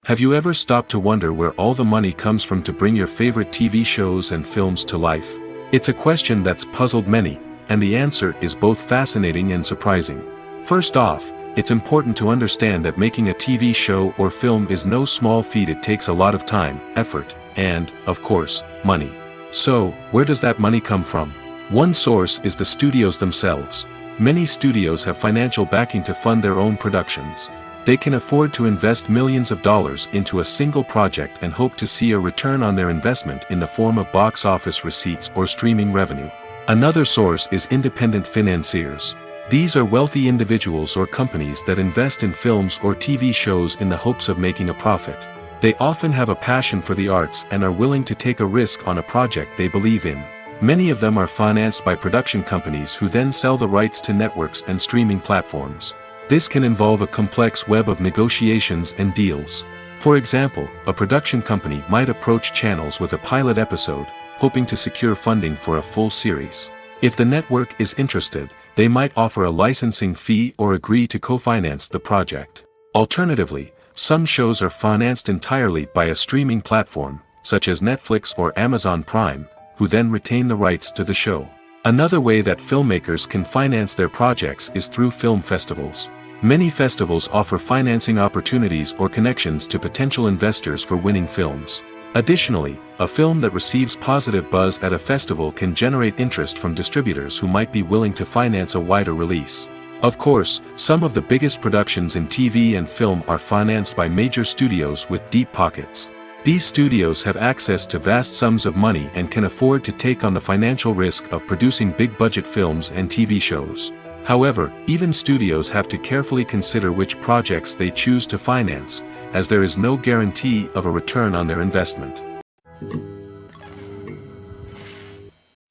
Have you ever stopped to wonder where all the money comes from to bring your favorite TV shows and films to life? It's a question that's puzzled many, and the answer is both fascinating and surprising. First off, it's important to understand that making a TV show or film is no small feat. It takes a lot of time, effort, and, of course, money. So, where does that money come from? One source is the studios themselves. Many studios have financial backing to fund their own productions. They can afford to invest millions of dollars into a single project and hope to see a return on their investment in the form of box office receipts or streaming revenue. Another source is independent financiers. These are wealthy individuals or companies that invest in films or TV shows in the hopes of making a profit. They often have a passion for the arts and are willing to take a risk on a project they believe in. Many of them are financed by production companies who then sell the rights to networks and streaming platforms. This can involve a complex web of negotiations and deals. For example, a production company might approach channels with a pilot episode, hoping to secure funding for a full series. If the network is interested, they might offer a licensing fee or agree to co-finance the project. Alternatively, some shows are financed entirely by a streaming platform, such as Netflix or Amazon Prime, who then retain the rights to the show. Another way that filmmakers can finance their projects is through film festivals. Many festivals offer financing opportunities or connections to potential investors for winning films. Additionally, a film that receives positive buzz at a festival can generate interest from distributors who might be willing to finance a wider release. Of course, some of the biggest productions in TV and film are financed by major studios with deep pockets. These studios have access to vast sums of money and can afford to take on the financial risk of producing big-budget films and TV shows. However, even studios have to carefully consider which projects they choose to finance, as there is no guarantee of a return on their investment.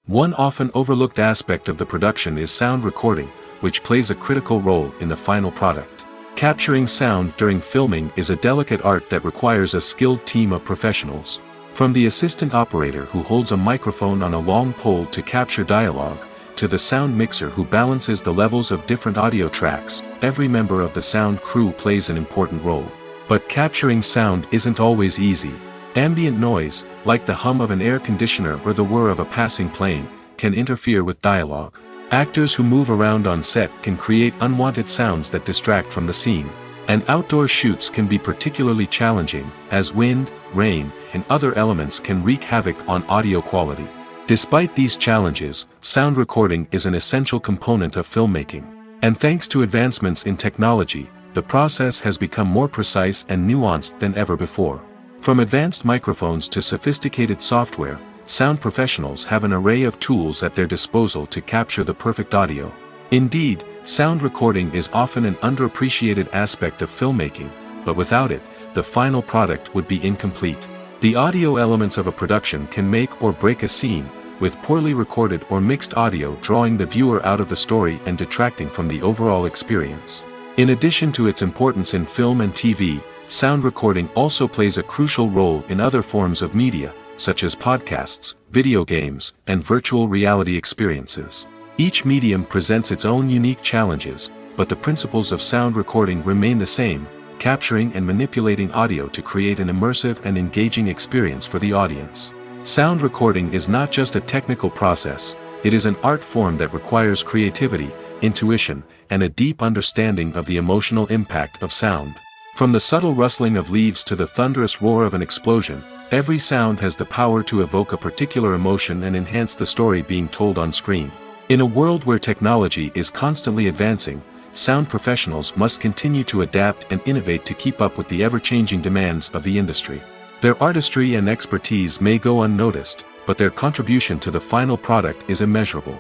One often overlooked aspect of the production is sound recording, which plays a critical role in the final product. Capturing sound during filming is a delicate art that requires a skilled team of professionals. From the assistant operator who holds a microphone on a long pole to capture dialogue, to the sound mixer who balances the levels of different audio tracks, every member of the sound crew plays an important role. But capturing sound isn't always easy. Ambient noise, like the hum of an air conditioner or the whir of a passing plane, can interfere with dialogue. Actors who move around on set can create unwanted sounds that distract from the scene. And outdoor shoots can be particularly challenging, as wind, rain, and other elements can wreak havoc on audio quality. Despite these challenges, sound recording is an essential component of filmmaking. And thanks to advancements in technology, the process has become more precise and nuanced than ever before. From advanced microphones to sophisticated software, sound professionals have an array of tools at their disposal to capture the perfect audio. Indeed, sound recording is often an underappreciated aspect of filmmaking, but without it, the final product would be incomplete. The audio elements of a production can make or break a scene, with poorly recorded or mixed audio drawing the viewer out of the story and detracting from the overall experience. In addition to its importance in film and TV, sound recording also plays a crucial role in other forms of media, such as podcasts, video games, and virtual reality experiences. Each medium presents its own unique challenges, but the principles of sound recording remain the same, capturing and manipulating audio to create an immersive and engaging experience for the audience. Sound recording is not just a technical process, it is an art form that requires creativity, intuition, and a deep understanding of the emotional impact of sound. From the subtle rustling of leaves to the thunderous roar of an explosion, every sound has the power to evoke a particular emotion and enhance the story being told on screen. In a world where technology is constantly advancing, sound professionals must continue to adapt and innovate to keep up with the ever-changing demands of the industry. Their artistry and expertise may go unnoticed, but their contribution to the final product is immeasurable.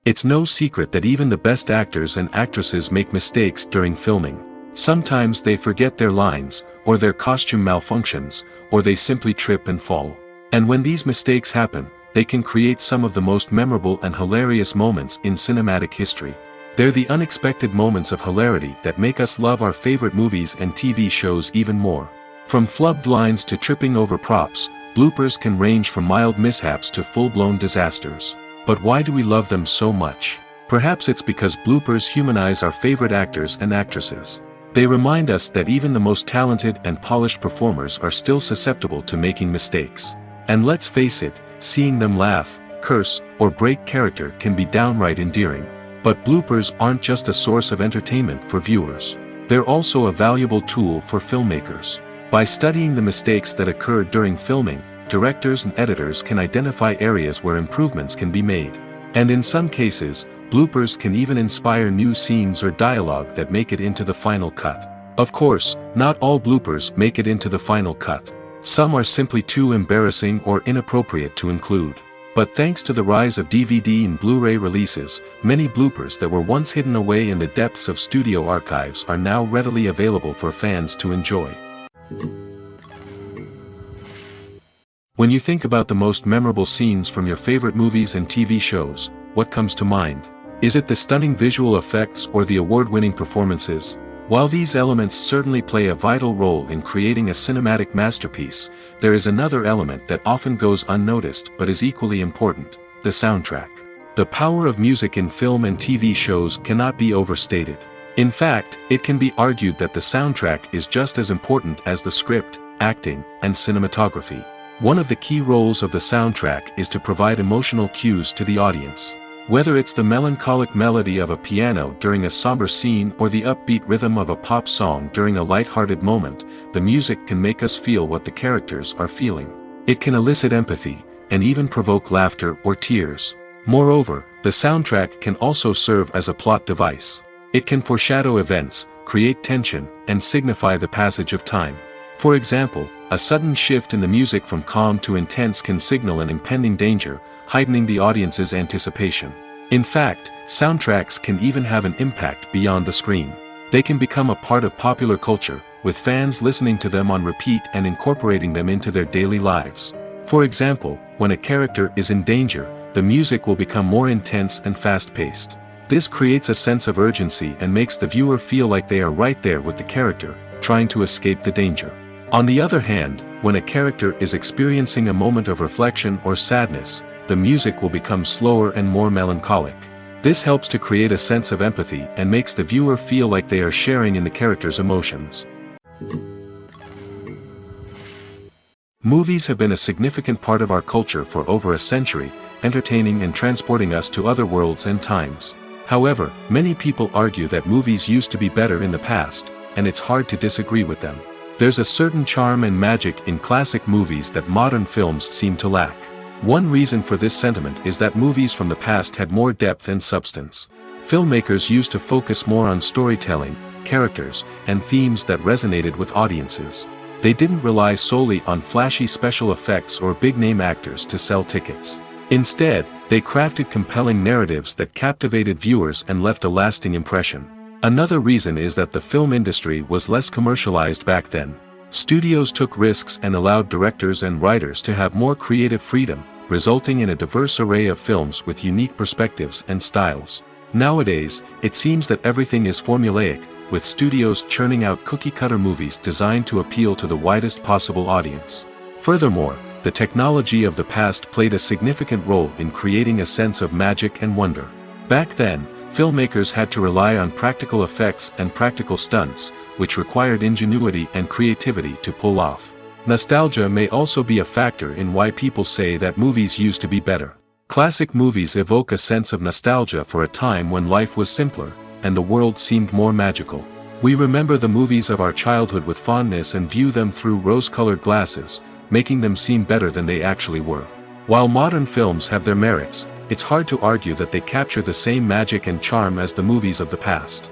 It's no secret that even the best actors and actresses make mistakes during filming. Sometimes they forget their lines, or their costume malfunctions, or they simply trip and fall. And when these mistakes happen, they can create some of the most memorable and hilarious moments in cinematic history. They're the unexpected moments of hilarity that make us love our favorite movies and TV shows even more. From flubbed lines to tripping over props, bloopers can range from mild mishaps to full-blown disasters. But why do we love them so much? Perhaps it's because bloopers humanize our favorite actors and actresses. They remind us that even the most talented and polished performers are still susceptible to making mistakes. And let's face it, seeing them laugh, curse, or break character can be downright endearing. But bloopers aren't just a source of entertainment for viewers. They're also a valuable tool for filmmakers. By studying the mistakes that occur during filming, directors and editors can identify areas where improvements can be made. And in some cases, bloopers can even inspire new scenes or dialogue that make it into the final cut. Of course, not all bloopers make it into the final cut. Some are simply too embarrassing or inappropriate to include. But thanks to the rise of DVD and Blu-ray releases, many bloopers that were once hidden away in the depths of studio archives are now readily available for fans to enjoy. When you think about the most memorable scenes from your favorite movies and TV shows, what comes to mind? Is it the stunning visual effects or the award-winning performances? While these elements certainly play a vital role in creating a cinematic masterpiece, there is another element that often goes unnoticed but is equally important: the soundtrack. The power of music in film and TV shows cannot be overstated. In fact, it can be argued that the soundtrack is just as important as the script, acting, and cinematography. One of the key roles of the soundtrack is to provide emotional cues to the audience. Whether it's the melancholic melody of a piano during a somber scene or the upbeat rhythm of a pop song during a light-hearted moment, the music can make us feel what the characters are feeling. It can elicit empathy, and even provoke laughter or tears. Moreover, the soundtrack can also serve as a plot device. It can foreshadow events, create tension, and signify the passage of time. For example, a sudden shift in the music from calm to intense can signal an impending danger, heightening the audience's anticipation. In fact, soundtracks can even have an impact beyond the screen. They can become a part of popular culture, with fans listening to them on repeat and incorporating them into their daily lives. For example, when a character is in danger, the music will become more intense and fast-paced. This creates a sense of urgency and makes the viewer feel like they are right there with the character, trying to escape the danger. On the other hand, when a character is experiencing a moment of reflection or sadness, the music will become slower and more melancholic. This helps to create a sense of empathy and makes the viewer feel like they are sharing in the character's emotions. Movies have been a significant part of our culture for over a century, entertaining and transporting us to other worlds and times. However, many people argue that movies used to be better in the past, and it's hard to disagree with them. There's a certain charm and magic in classic movies that modern films seem to lack. One reason for this sentiment is that movies from the past had more depth and substance. Filmmakers used to focus more on storytelling, characters, and themes that resonated with audiences. They didn't rely solely on flashy special effects or big-name actors to sell tickets. Instead, they crafted compelling narratives that captivated viewers and left a lasting impression. Another reason is that the film industry was less commercialized back then. Studios took risks and allowed directors and writers to have more creative freedom, resulting in a diverse array of films with unique perspectives and styles. Nowadays, it seems that everything is formulaic, with studios churning out cookie-cutter movies designed to appeal to the widest possible audience. Furthermore, the technology of the past played a significant role in creating a sense of magic and wonder. Back then, filmmakers had to rely on practical effects and practical stunts, which required ingenuity and creativity to pull off. Nostalgia may also be a factor in why people say that movies used to be better. Classic movies evoke a sense of nostalgia for a time when life was simpler, and the world seemed more magical. We remember the movies of our childhood with fondness and view them through rose-colored glasses, making them seem better than they actually were. While modern films have their merits, it's hard to argue that they capture the same magic and charm as the movies of the past.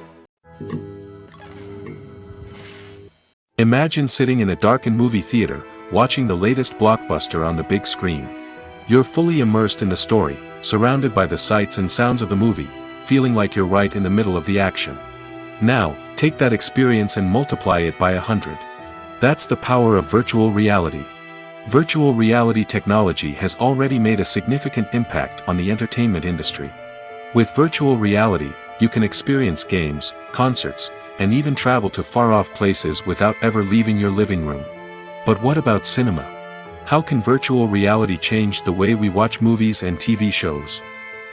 Imagine sitting in a darkened movie theater, watching the latest blockbuster on the big screen. You're fully immersed in the story, surrounded by the sights and sounds of the movie, feeling like you're right in the middle of the action. Now, take that experience and multiply it by 100. That's the power of virtual reality. Virtual reality technology has already made a significant impact on the entertainment industry. With virtual reality, you can experience games, concerts, and even travel to far-off places without ever leaving your living room. But what about cinema? How can virtual reality change the way we watch movies and TV shows?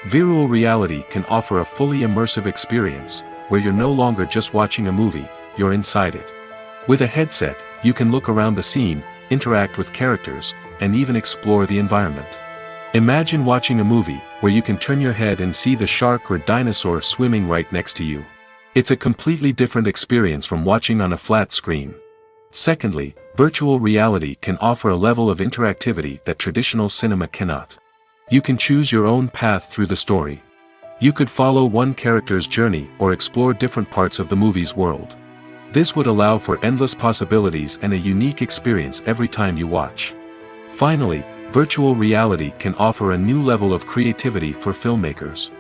Virtual reality can offer a fully immersive experience, where you're no longer just watching a movie, you're inside it. With a headset, you can look around the scene, interact with characters, and even explore the environment. Imagine watching a movie where you can turn your head and see the shark or dinosaur swimming right next to you. It's a completely different experience from watching on a flat screen. Secondly, virtual reality can offer a level of interactivity that traditional cinema cannot. You can choose your own path through the story. You could follow one character's journey or explore different parts of the movie's world. This would allow for endless possibilities and a unique experience every time you watch. Finally, virtual reality can offer a new level of creativity for filmmakers.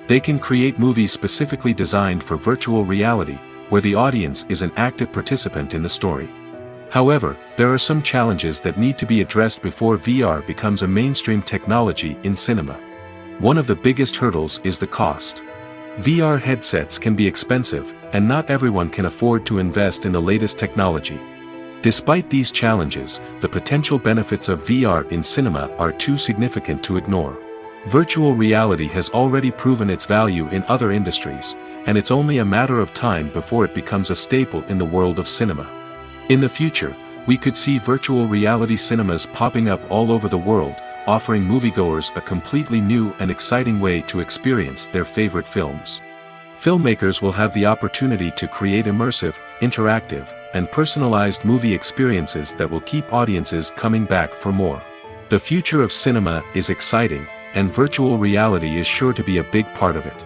They can create movies specifically designed for virtual reality, where the audience is an active participant in the story. However, there are some challenges that need to be addressed before VR becomes a mainstream technology in cinema. One of the biggest hurdles is the cost. VR headsets can be expensive, and not everyone can afford to invest in the latest technology. Despite these challenges, the potential benefits of VR in cinema are too significant to ignore. Virtual reality has already proven its value in other industries, and it's only a matter of time before it becomes a staple in the world of cinema. In the future, we could see virtual reality cinemas popping up all over the world, offering moviegoers a completely new and exciting way to experience their favorite films. Filmmakers will have the opportunity to create immersive, interactive, and personalized movie experiences that will keep audiences coming back for more. The future of cinema is exciting, and virtual reality is sure to be a big part of it.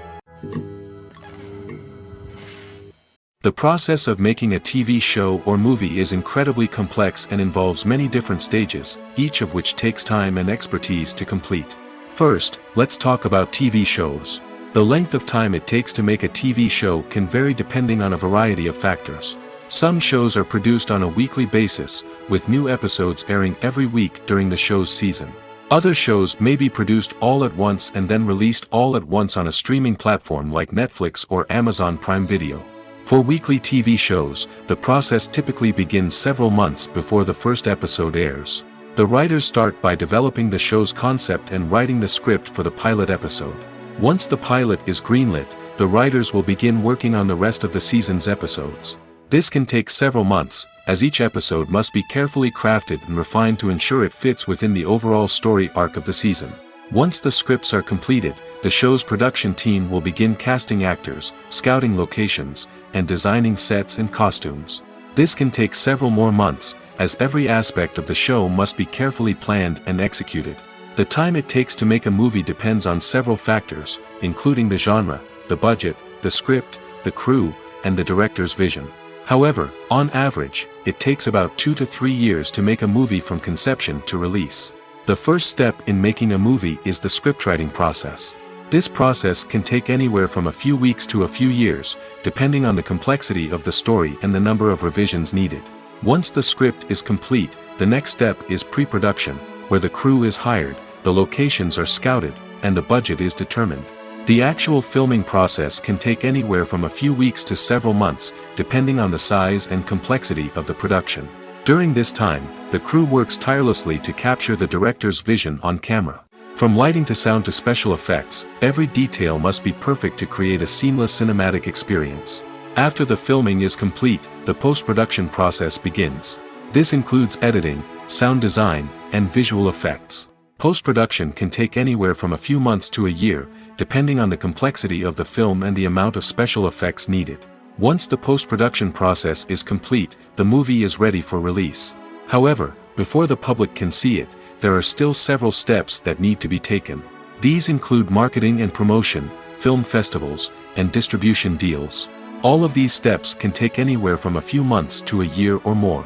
The process of making a TV show or movie is incredibly complex and involves many different stages, each of which takes time and expertise to complete. First, let's talk about TV shows. The length of time it takes to make a TV show can vary depending on a variety of factors. Some shows are produced on a weekly basis, with new episodes airing every week during the show's season. Other shows may be produced all at once and then released all at once on a streaming platform like Netflix or Amazon Prime Video. For weekly TV shows, the process typically begins several months before the first episode airs. The writers start by developing the show's concept and writing the script for the pilot episode. Once the pilot is greenlit, the writers will begin working on the rest of the season's episodes. This can take several months, as each episode must be carefully crafted and refined to ensure it fits within the overall story arc of the season. Once the scripts are completed, the show's production team will begin casting actors, scouting locations, and designing sets and costumes. This can take several more months, as every aspect of the show must be carefully planned and executed. The time it takes to make a movie depends on several factors, including the genre, the budget, the script, the crew, and the director's vision. However, on average, it takes about 2 to 3 years to make a movie from conception to release. The first step in making a movie is the scriptwriting process. This process can take anywhere from a few weeks to a few years, depending on the complexity of the story and the number of revisions needed. Once the script is complete, the next step is pre-production, where the crew is hired, the locations are scouted, and the budget is determined. The actual filming process can take anywhere from a few weeks to several months, depending on the size and complexity of the production. During this time, the crew works tirelessly to capture the director's vision on camera. From lighting to sound to special effects, every detail must be perfect to create a seamless cinematic experience. After the filming is complete, the post-production process begins. This includes editing, sound design, and visual effects. Post-production can take anywhere from a few months to a year, depending on the complexity of the film and the amount of special effects needed. Once the post-production process is complete, the movie is ready for release. However, before the public can see it, there are still several steps that need to be taken. These include marketing and promotion, film festivals, and distribution deals. All of these steps can take anywhere from a few months to a year or more.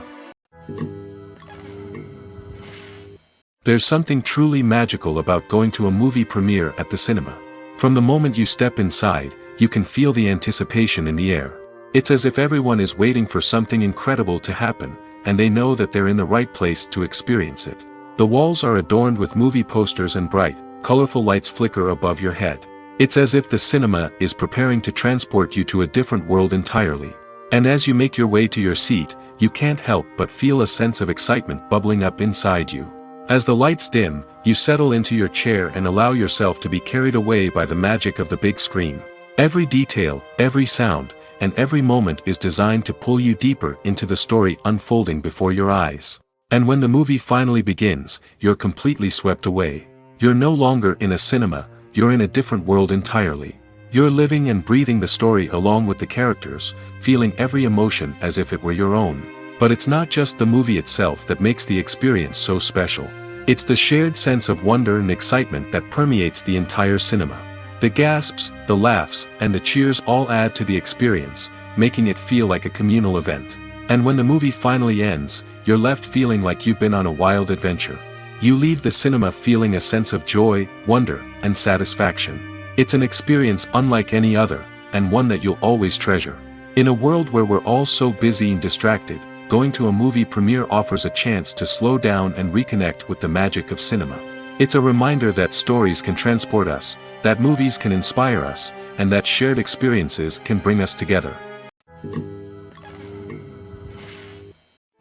There's something truly magical about going to a movie premiere at the cinema. From the moment you step inside, you can feel the anticipation in the air. It's as if everyone is waiting for something incredible to happen, and they know that they're in the right place to experience it. The walls are adorned with movie posters and bright, colorful lights flicker above your head. It's as if the cinema is preparing to transport you to a different world entirely. And as you make your way to your seat, you can't help but feel a sense of excitement bubbling up inside you. As the lights dim, you settle into your chair and allow yourself to be carried away by the magic of the big screen. Every detail, every sound, and every moment is designed to pull you deeper into the story unfolding before your eyes. And when the movie finally begins, you're completely swept away. You're no longer in a cinema, you're in a different world entirely. You're living and breathing the story along with the characters, feeling every emotion as if it were your own. But it's not just the movie itself that makes the experience so special. It's the shared sense of wonder and excitement that permeates the entire cinema. The gasps, the laughs, and the cheers all add to the experience, making it feel like a communal event. And when the movie finally ends, you're left feeling like you've been on a wild adventure. You leave the cinema feeling a sense of joy, wonder, and satisfaction. It's an experience unlike any other, and one that you'll always treasure. In a world where we're all so busy and distracted, going to a movie premiere offers a chance to slow down and reconnect with the magic of cinema. It's a reminder that stories can transport us, that movies can inspire us, and that shared experiences can bring us together.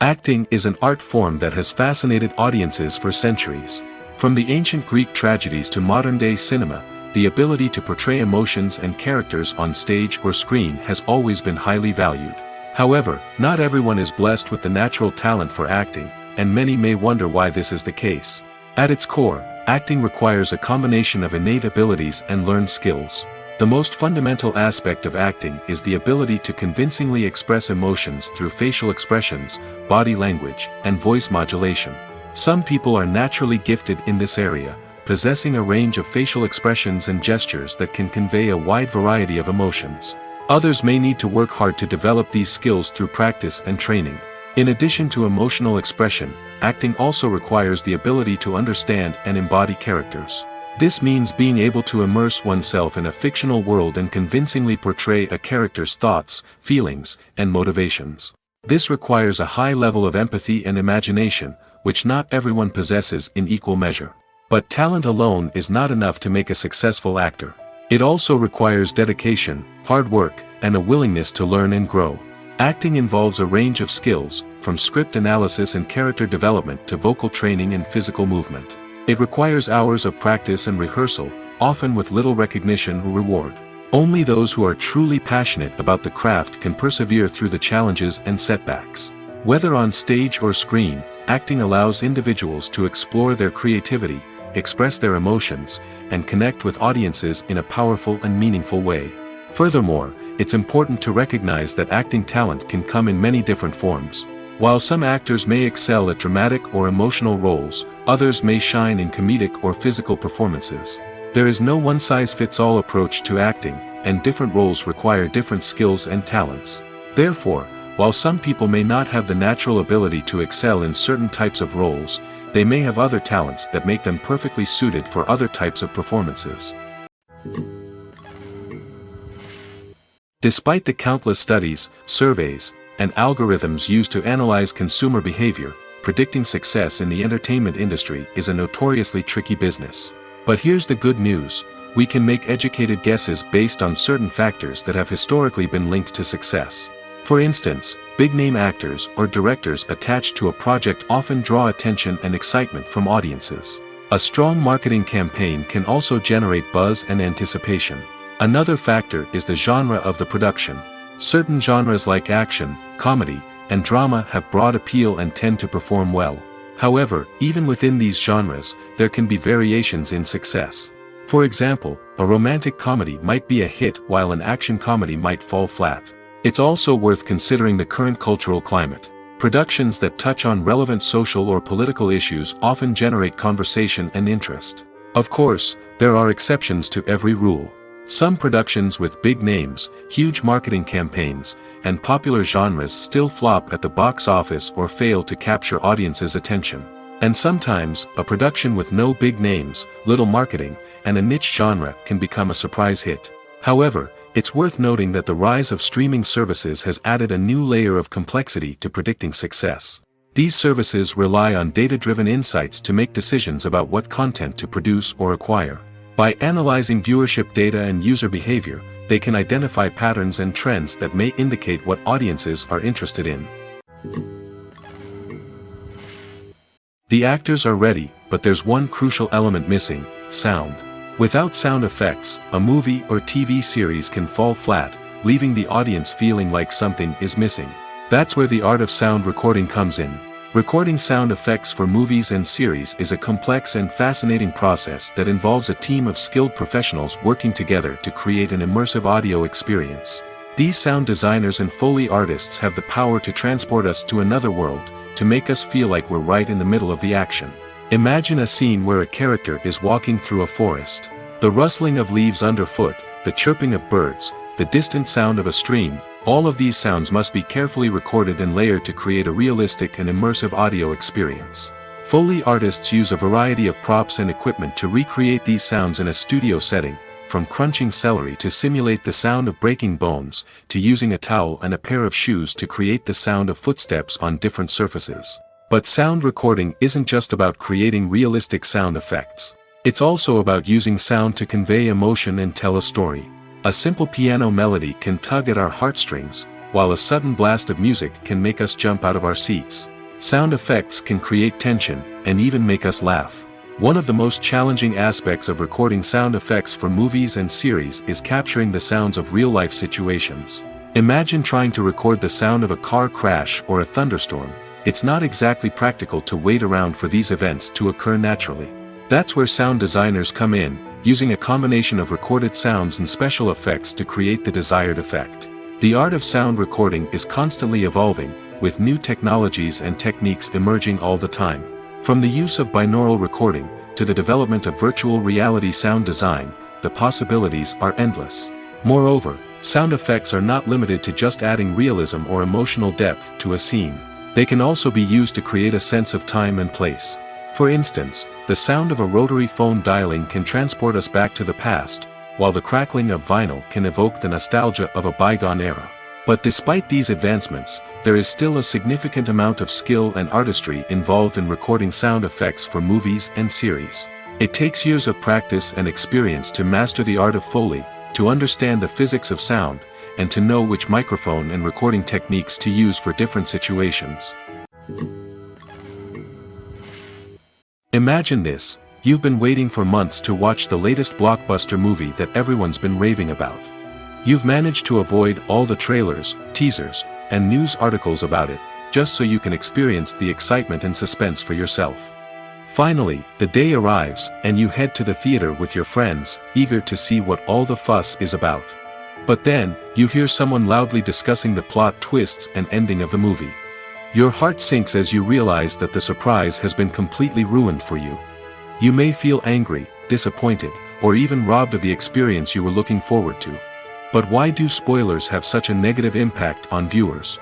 Acting is an art form that has fascinated audiences for centuries. From the ancient Greek tragedies to modern-day cinema, the ability to portray emotions and characters on stage or screen has always been highly valued. However, not everyone is blessed with the natural talent for acting, and many may wonder why this is the case. At its core, Acting requires a combination of innate abilities and learned skills. The most fundamental aspect of acting is the ability to convincingly express emotions through facial expressions, body language, and voice modulation. Some people are naturally gifted in this area, possessing a range of facial expressions and gestures that can convey a wide variety of emotions. Others may need to work hard to develop these skills through practice and training. In addition to emotional expression, acting also requires the ability to understand and embody characters. This means being able to immerse oneself in a fictional world and convincingly portray a character's thoughts, feelings, and motivations. This requires a high level of empathy and imagination, which not everyone possesses in equal measure. But talent alone is not enough to make a successful actor. It also requires dedication, hard work, and a willingness to learn and grow. Acting involves a range of skills, from script analysis and character development to vocal training and physical movement. It requires hours of practice and rehearsal, often with little recognition or reward. Only those who are truly passionate about the craft can persevere through the challenges and setbacks. Whether on stage or screen, acting allows individuals to explore their creativity, express their emotions, and connect with audiences in a powerful and meaningful way. Furthermore, it's important to recognize that acting talent can come in many different forms. While some actors may excel at dramatic or emotional roles, others may shine in comedic or physical performances. There is no one-size-fits-all approach to acting, and different roles require different skills and talents. Therefore, while some people may not have the natural ability to excel in certain types of roles, they may have other talents that make them perfectly suited for other types of performances. Despite the countless studies, surveys, and algorithms used to analyze consumer behavior, predicting success in the entertainment industry is a notoriously tricky business. But here's the good news: we can make educated guesses based on certain factors that have historically been linked to success. For instance, big-name actors or directors attached to a project often draw attention and excitement from audiences. A strong marketing campaign can also generate buzz and anticipation. Another factor is the genre of the production. Certain genres like action, comedy, and drama have broad appeal and tend to perform well. However, even within these genres, there can be variations in success. For example, a romantic comedy might be a hit while an action comedy might fall flat. It's also worth considering the current cultural climate. Productions that touch on relevant social or political issues often generate conversation and interest. Of course, there are exceptions to every rule. Some productions with big names, huge marketing campaigns, and popular genres still flop at the box office or fail to capture audiences' attention. And sometimes, a production with no big names, little marketing, and a niche genre can become a surprise hit. However, it's worth noting that the rise of streaming services has added a new layer of complexity to predicting success. These services rely on data-driven insights to make decisions about what content to produce or acquire. By analyzing viewership data and user behavior, they can identify patterns and trends that may indicate what audiences are interested in. The actors are ready, but there's one crucial element missing: sound. Without sound effects, a movie or TV series can fall flat, leaving the audience feeling like something is missing. That's where the art of sound recording comes in. Recording sound effects for movies and series is a complex and fascinating process that involves a team of skilled professionals working together to create an immersive audio experience. These sound designers and Foley artists have the power to transport us to another world, to make us feel like we're right in the middle of the action. Imagine a scene where a character is walking through a forest. The rustling of leaves underfoot, the chirping of birds, the distant sound of a stream, all of these sounds must be carefully recorded and layered to create a realistic and immersive audio experience. Foley artists use a variety of props and equipment to recreate these sounds in a studio setting, from crunching celery to simulate the sound of breaking bones, to using a towel and a pair of shoes to create the sound of footsteps on different surfaces. But sound recording isn't just about creating realistic sound effects. It's also about using sound to convey emotion and tell a story. A simple piano melody can tug at our heartstrings, while a sudden blast of music can make us jump out of our seats. Sound effects can create tension, and even make us laugh. One of the most challenging aspects of recording sound effects for movies and series is capturing the sounds of real-life situations. Imagine trying to record the sound of a car crash or a thunderstorm. It's not exactly practical to wait around for these events to occur naturally. That's where sound designers come in, using a combination of recorded sounds and special effects to create the desired effect. The art of sound recording is constantly evolving, with new technologies and techniques emerging all the time. From the use of binaural recording, to the development of virtual reality sound design, the possibilities are endless. Moreover, sound effects are not limited to just adding realism or emotional depth to a scene. They can also be used to create a sense of time and place. For instance, the sound of a rotary phone dialing can transport us back to the past, while the crackling of vinyl can evoke the nostalgia of a bygone era. But despite these advancements, there is still a significant amount of skill and artistry involved in recording sound effects for movies and series. It takes years of practice and experience to master the art of Foley, to understand the physics of sound, and to know which microphone and recording techniques to use for different situations. Imagine this: you've been waiting for months to watch the latest blockbuster movie that everyone's been raving about. You've managed to avoid all the trailers, teasers, and news articles about it, just so you can experience the excitement and suspense for yourself. Finally, the day arrives, and you head to the theater with your friends, eager to see what all the fuss is about. But then, you hear someone loudly discussing the plot twists and ending of the movie. Your heart sinks as you realize that the surprise has been completely ruined for you. You may feel angry, disappointed, or even robbed of the experience you were looking forward to. But why do spoilers have such a negative impact on viewers?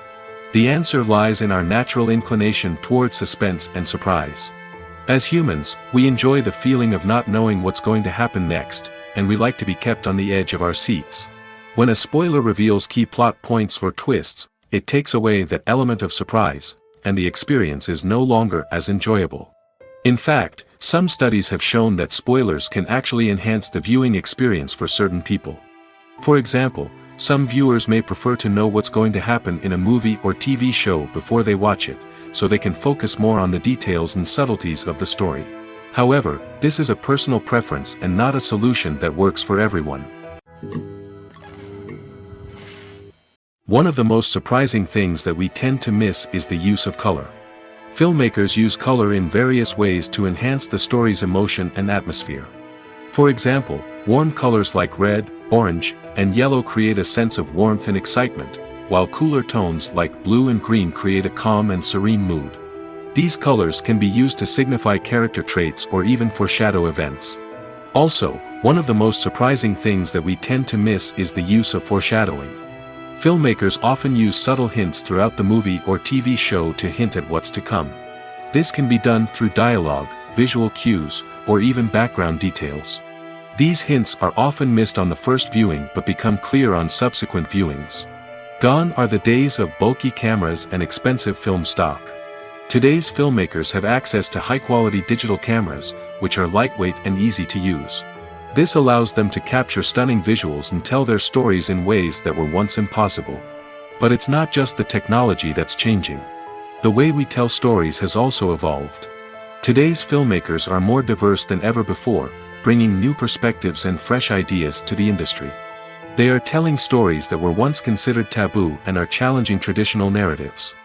The answer lies in our natural inclination towards suspense and surprise. As humans, we enjoy the feeling of not knowing what's going to happen next, and we like to be kept on the edge of our seats. When a spoiler reveals key plot points or twists, it takes away that element of surprise, and the experience is no longer as enjoyable. In fact, some studies have shown that spoilers can actually enhance the viewing experience for certain people. For example, some viewers may prefer to know what's going to happen in a movie or TV show before they watch it, so they can focus more on the details and subtleties of the story. However, this is a personal preference and not a solution that works for everyone. One of the most surprising things that we tend to miss is the use of color. Filmmakers use color in various ways to enhance the story's emotion and atmosphere. For example, warm colors like red, orange, and yellow create a sense of warmth and excitement, while cooler tones like blue and green create a calm and serene mood. These colors can be used to signify character traits or even foreshadow events. Also, one of the most surprising things that we tend to miss is the use of foreshadowing. Filmmakers often use subtle hints throughout the movie or TV show to hint at what's to come. This can be done through dialogue, visual cues, or even background details. These hints are often missed on the first viewing but become clear on subsequent viewings. Gone are the days of bulky cameras and expensive film stock. Today's filmmakers have access to high-quality digital cameras, which are lightweight and easy to use. This allows them to capture stunning visuals and tell their stories in ways that were once impossible. But it's not just the technology that's changing. The way we tell stories has also evolved. Today's filmmakers are more diverse than ever before, bringing new perspectives and fresh ideas to the industry. They are telling stories that were once considered taboo and are challenging traditional narratives.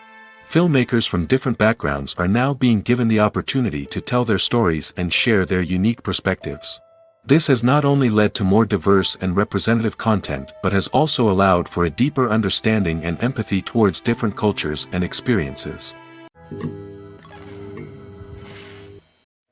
Filmmakers from different backgrounds are now being given the opportunity to tell their stories and share their unique perspectives. This has not only led to more diverse and representative content but has also allowed for a deeper understanding and empathy towards different cultures and experiences.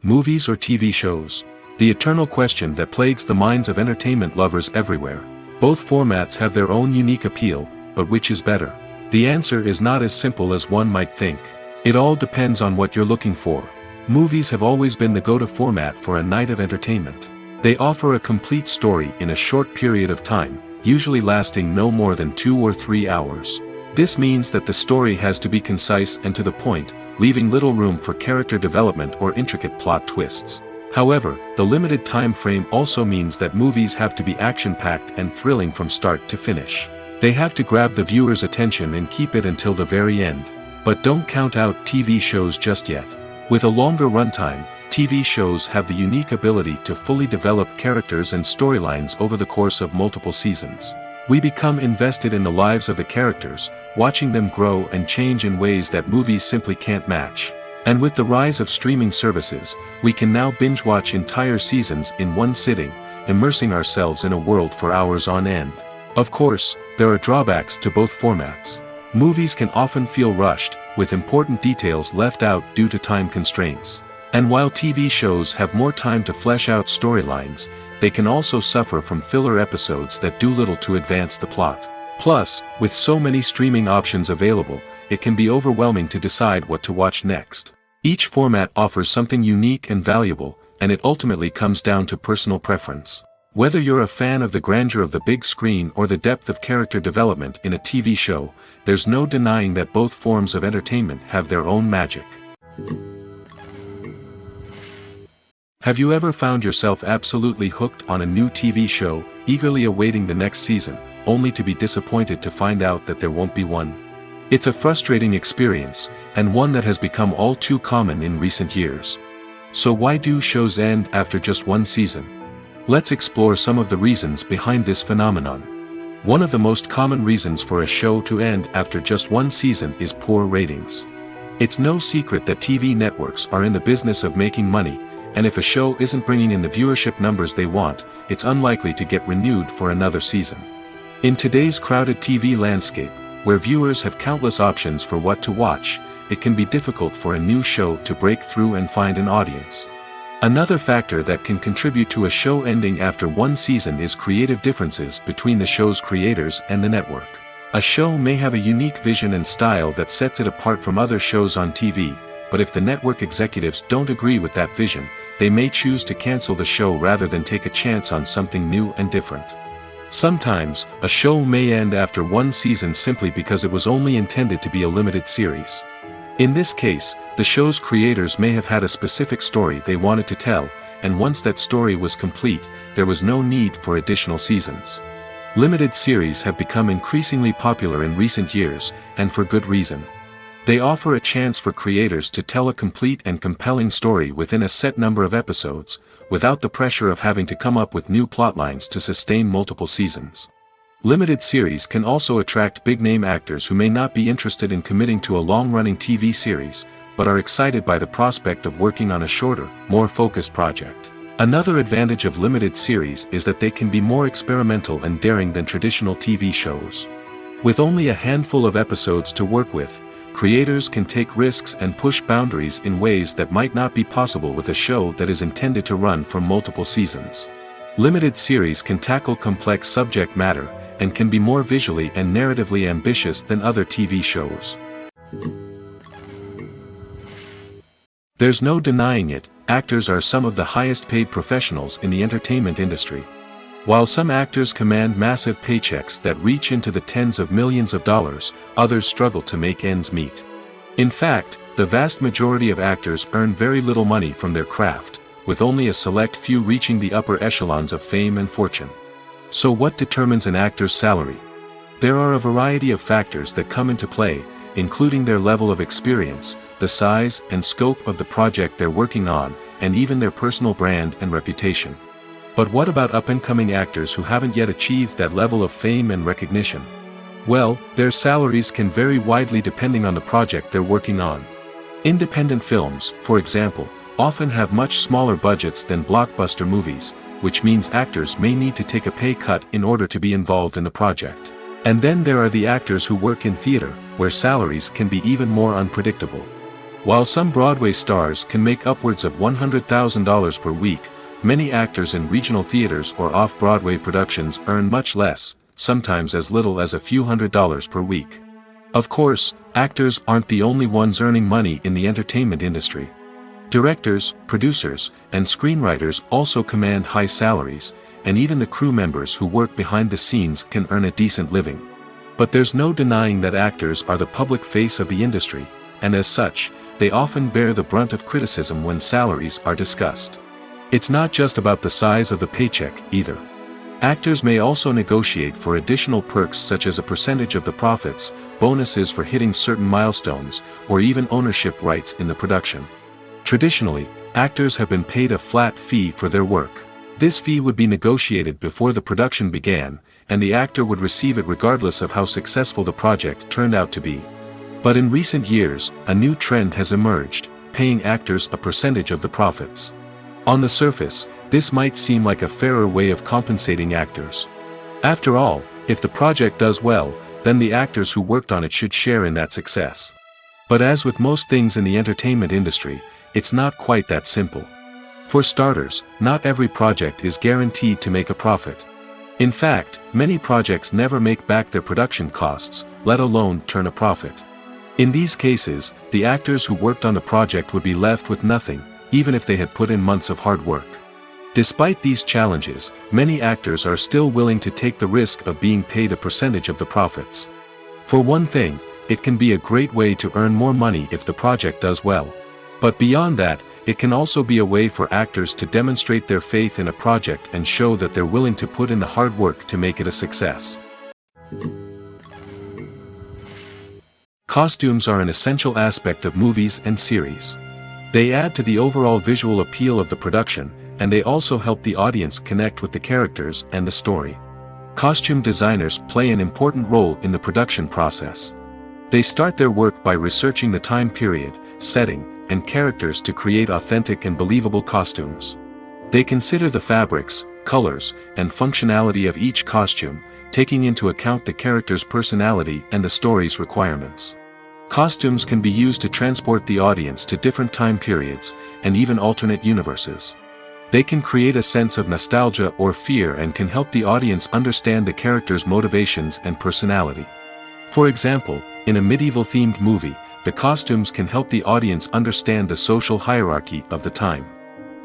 Movies or TV shows? The eternal question that plagues the minds of entertainment lovers everywhere. Both formats have their own unique appeal, but which is better? The answer is not as simple as one might think. It all depends on what you're looking for. Movies have always been the go-to format for a night of entertainment. They offer a complete story in a short period of time, usually lasting no more than 2 or 3 hours. This means that the story has to be concise and to the point, leaving little room for character development or intricate plot twists. However, the limited time frame also means that movies have to be action-packed and thrilling from start to finish. They have to grab the viewer's attention and keep it until the very end. But don't count out TV shows just yet. With a longer runtime, TV shows have the unique ability to fully develop characters and storylines over the course of multiple seasons. We become invested in the lives of the characters, watching them grow and change in ways that movies simply can't match. And with the rise of streaming services, we can now binge-watch entire seasons in one sitting, immersing ourselves in a world for hours on end. Of course, there are drawbacks to both formats. Movies can often feel rushed, with important details left out due to time constraints. And while TV shows have more time to flesh out storylines, they can also suffer from filler episodes that do little to advance the plot. Plus, with so many streaming options available, it can be overwhelming to decide what to watch next. Each format offers something unique and valuable, and it ultimately comes down to personal preference. Whether you're a fan of the grandeur of the big screen or the depth of character development in a TV show, there's no denying that both forms of entertainment have their own magic. Have you ever found yourself absolutely hooked on a new TV show, eagerly awaiting the next season, only to be disappointed to find out that there won't be one? It's a frustrating experience, and one that has become all too common in recent years. So why do shows end after just one season? Let's explore some of the reasons behind this phenomenon. One of the most common reasons for a show to end after just one season is poor ratings. It's no secret that TV networks are in the business of making money, and if a show isn't bringing in the viewership numbers they want, it's unlikely to get renewed for another season. In today's crowded TV landscape, where viewers have countless options for what to watch, it can be difficult for a new show to break through and find an audience. Another factor that can contribute to a show ending after one season is creative differences between the show's creators and the network. A show may have a unique vision and style that sets it apart from other shows on TV, but if the network executives don't agree with that vision, they may choose to cancel the show rather than take a chance on something new and different. Sometimes, a show may end after one season simply because it was only intended to be a limited series. In this case, the show's creators may have had a specific story they wanted to tell, and once that story was complete, there was no need for additional seasons. Limited series have become increasingly popular in recent years, and for good reason. They offer a chance for creators to tell a complete and compelling story within a set number of episodes, without the pressure of having to come up with new plotlines to sustain multiple seasons. Limited series can also attract big-name actors who may not be interested in committing to a long-running TV series, but are excited by the prospect of working on a shorter, more focused project. Another advantage of limited series is that they can be more experimental and daring than traditional TV shows. With only a handful of episodes to work with, creators can take risks and push boundaries in ways that might not be possible with a show that is intended to run for multiple seasons. Limited series can tackle complex subject matter, and can be more visually and narratively ambitious than other TV shows. There's no denying it, actors are some of the highest paid professionals in the entertainment industry. While some actors command massive paychecks that reach into the tens of millions of dollars, others struggle to make ends meet. In fact, the vast majority of actors earn very little money from their craft, with only a select few reaching the upper echelons of fame and fortune. So what determines an actor's salary? There are a variety of factors that come into play, including their level of experience, the size and scope of the project they're working on, and even their personal brand and reputation. But what about up-and-coming actors who haven't yet achieved that level of fame and recognition? Well, their salaries can vary widely depending on the project they're working on. Independent films, for example, often have much smaller budgets than blockbuster movies, which means actors may need to take a pay cut in order to be involved in the project. And then there are the actors who work in theater, where salaries can be even more unpredictable. While some Broadway stars can make upwards of $100,000 per week, many actors in regional theaters or off-Broadway productions earn much less, sometimes as little as a few $100s per week. Of course, actors aren't the only ones earning money in the entertainment industry. Directors, producers, and screenwriters also command high salaries, and even the crew members who work behind the scenes can earn a decent living. But there's no denying that actors are the public face of the industry, and as such, they often bear the brunt of criticism when salaries are discussed. It's not just about the size of the paycheck, either. Actors may also negotiate for additional perks such as a percentage of the profits, bonuses for hitting certain milestones, or even ownership rights in the production. Traditionally, actors have been paid a flat fee for their work. This fee would be negotiated before the production began, and the actor would receive it regardless of how successful the project turned out to be. But in recent years, a new trend has emerged. paying actors a percentage of the profits. On the surface, this might seem like a fairer way of compensating actors. After all, if the project does well, then the actors who worked on it should share in that success. But as with most things in the entertainment industry, it's not quite that simple. For starters, not every project is guaranteed to make a profit. In fact, many projects never make back their production costs, let alone turn a profit. In these cases, the actors who worked on the project would be left with nothing, even if they had put in months of hard work. Despite these challenges, many actors are still willing to take the risk of being paid a percentage of the profits. For one thing, it can be a great way to earn more money if the project does well. But beyond that, it can also be a way for actors to demonstrate their faith in a project and show that they're willing to put in the hard work to make it a success. Costumes are an essential aspect of movies and series. They add to the overall visual appeal of the production, and they also help the audience connect with the characters and the story. Costume designers play an important role in the production process. They start their work by researching the time period, setting, and characters to create authentic and believable costumes. They consider the fabrics, colors, and functionality of each costume, taking into account the character's personality and the story's requirements. Costumes can be used to transport the audience to different time periods, and even alternate universes. They can create a sense of nostalgia or fear and can help the audience understand the character's motivations and personality. For example, in a medieval-themed movie, the costumes can help the audience understand the social hierarchy of the time.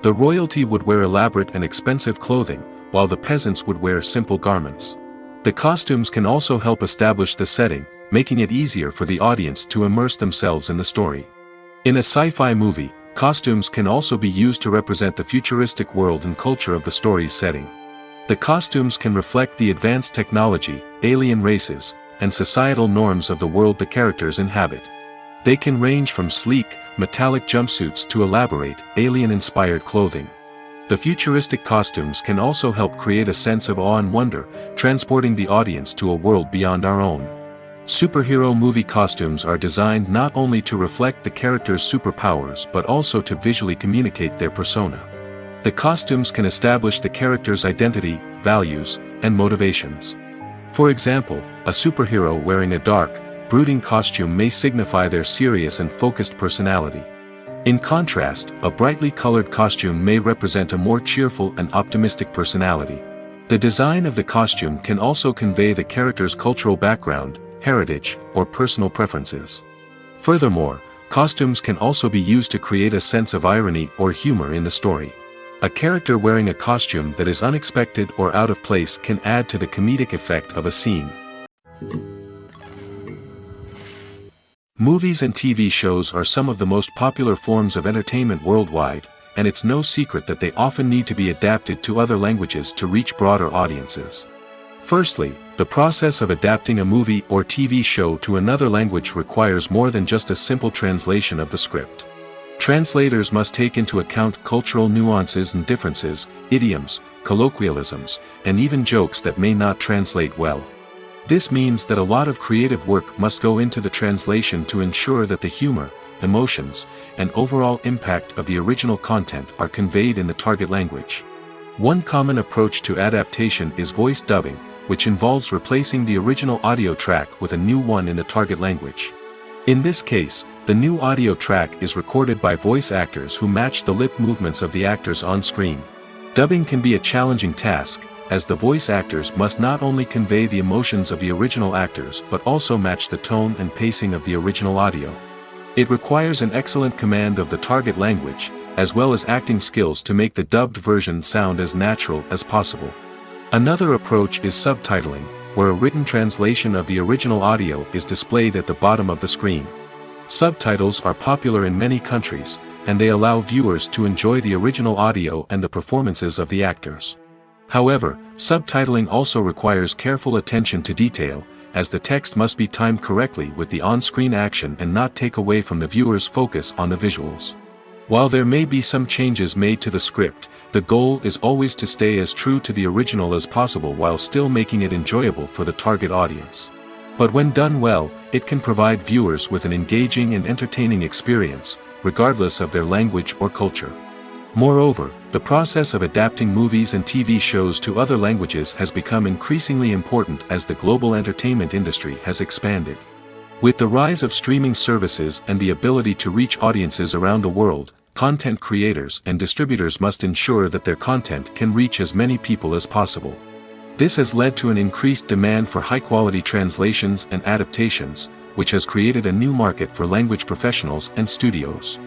The royalty would wear elaborate and expensive clothing, while the peasants would wear simple garments. The costumes can also help establish the setting, making it easier for the audience to immerse themselves in the story. In a sci-fi movie, costumes can also be used to represent the futuristic world and culture of the story's setting. The costumes can reflect the advanced technology, alien races, and societal norms of the world the characters inhabit. They can range from sleek, metallic jumpsuits to elaborate, alien-inspired clothing. The futuristic costumes can also help create a sense of awe and wonder, transporting the audience to a world beyond our own. Superhero movie costumes are designed not only to reflect the character's superpowers but also to visually communicate their persona. The costumes can establish the character's identity, values, and motivations. For example, a superhero wearing a dark, brooding costume may signify their serious and focused personality. In contrast, a brightly colored costume may represent a more cheerful and optimistic personality. The design of the costume can also convey the character's cultural background, heritage, or personal preferences. Furthermore, costumes can also be used to create a sense of irony or humor in the story. A character wearing a costume that is unexpected or out of place can add to the comedic effect of a scene. Movies and TV shows are some of the most popular forms of entertainment worldwide, and it's no secret that they often need to be adapted to other languages to reach broader audiences. Firstly, the process of adapting a movie or TV show to another language requires more than just a simple translation of the script. Translators must take into account cultural nuances and differences, idioms, colloquialisms, and even jokes that may not translate well. This means that a lot of creative work must go into the translation to ensure that the humor, emotions, and overall impact of the original content are conveyed in the target language. One common approach to adaptation is voice dubbing, which involves replacing the original audio track with a new one in the target language. In this case, the new audio track is recorded by voice actors who match the lip movements of the actors on screen. Dubbing can be a challenging task, as the voice actors must not only convey the emotions of the original actors but also match the tone and pacing of the original audio. It requires an excellent command of the target language, as well as acting skills to make the dubbed version sound as natural as possible. Another approach is subtitling, where a written translation of the original audio is displayed at the bottom of the screen. Subtitles are popular in many countries, and they allow viewers to enjoy the original audio and the performances of the actors. However, subtitling also requires careful attention to detail, as the text must be timed correctly with the on-screen action and not take away from the viewer's focus on the visuals. While there may be some changes made to the script, the goal is always to stay as true to the original as possible while still making it enjoyable for the target audience. But when done well, it can provide viewers with an engaging and entertaining experience, regardless of their language or culture. Moreover, the process of adapting movies and TV shows to other languages has become increasingly important as the global entertainment industry has expanded. With the rise of streaming services and the ability to reach audiences around the world, content creators and distributors must ensure that their content can reach as many people as possible. This has led to an increased demand for high-quality translations and adaptations, which has created a new market for language professionals and studios.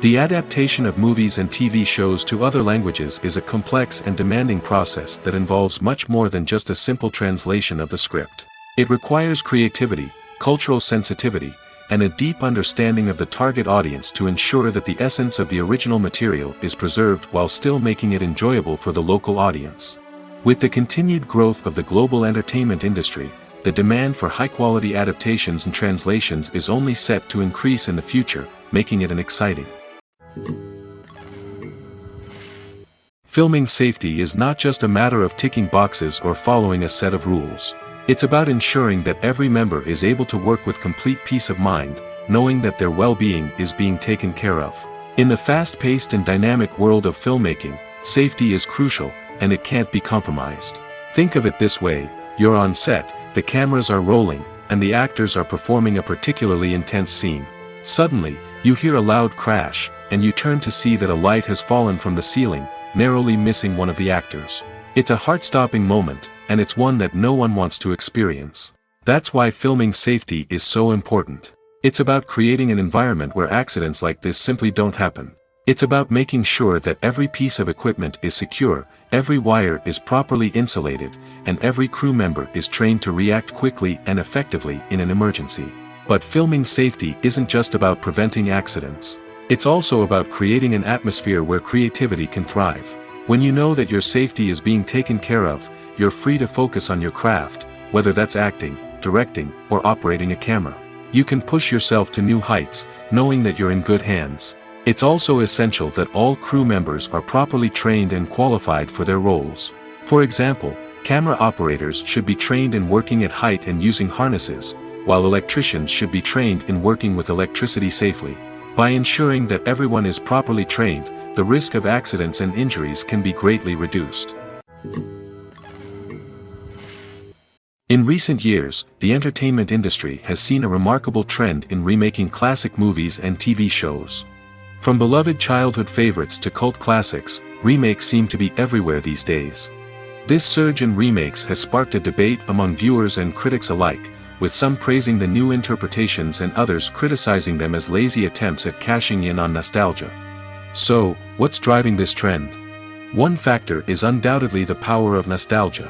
The adaptation of movies and TV shows to other languages is a complex and demanding process that involves much more than just a simple translation of the script. It requires creativity, cultural sensitivity, and a deep understanding of the target audience to ensure that the essence of the original material is preserved while still making it enjoyable for the local audience. With the continued growth of the global entertainment industry, the demand for high-quality adaptations and translations is only set to increase in the future, making it an exciting. Filming safety is not just a matter of ticking boxes or following a set of rules. It's about ensuring that every member is able to work with complete peace of mind, knowing that their well-being is being taken care of. In the fast-paced and dynamic world of filmmaking, safety is crucial, and it can't be compromised. Think of it this way: you're on set, the cameras are rolling, and the actors are performing a particularly intense scene. Suddenly, you hear a loud crash, and you turn to see that a light has fallen from the ceiling, narrowly missing one of the actors. It's a heart-stopping moment, and it's one that no one wants to experience. That's why filming safety is so important. It's about creating an environment where accidents like this simply don't happen. It's about making sure that every piece of equipment is secure, every wire is properly insulated, and every crew member is trained to react quickly and effectively in an emergency. But filming safety isn't just about preventing accidents. It's also about creating an atmosphere where creativity can thrive. When you know that your safety is being taken care of, you're free to focus on your craft, whether that's acting, directing, or operating a camera. You can push yourself to new heights, knowing that you're in good hands. It's also essential that all crew members are properly trained and qualified for their roles. For example, camera operators should be trained in working at height and using harnesses, while electricians should be trained in working with electricity safely. By ensuring that everyone is properly trained, the risk of accidents and injuries can be greatly reduced. In recent years, the entertainment industry has seen a remarkable trend in remaking classic movies and TV shows. From beloved childhood favorites to cult classics, remakes seem to be everywhere these days. This surge in remakes has sparked a debate among viewers and critics alike, with some praising the new interpretations and others criticizing them as lazy attempts at cashing in on nostalgia. So, what's driving this trend? One factor is undoubtedly the power of nostalgia.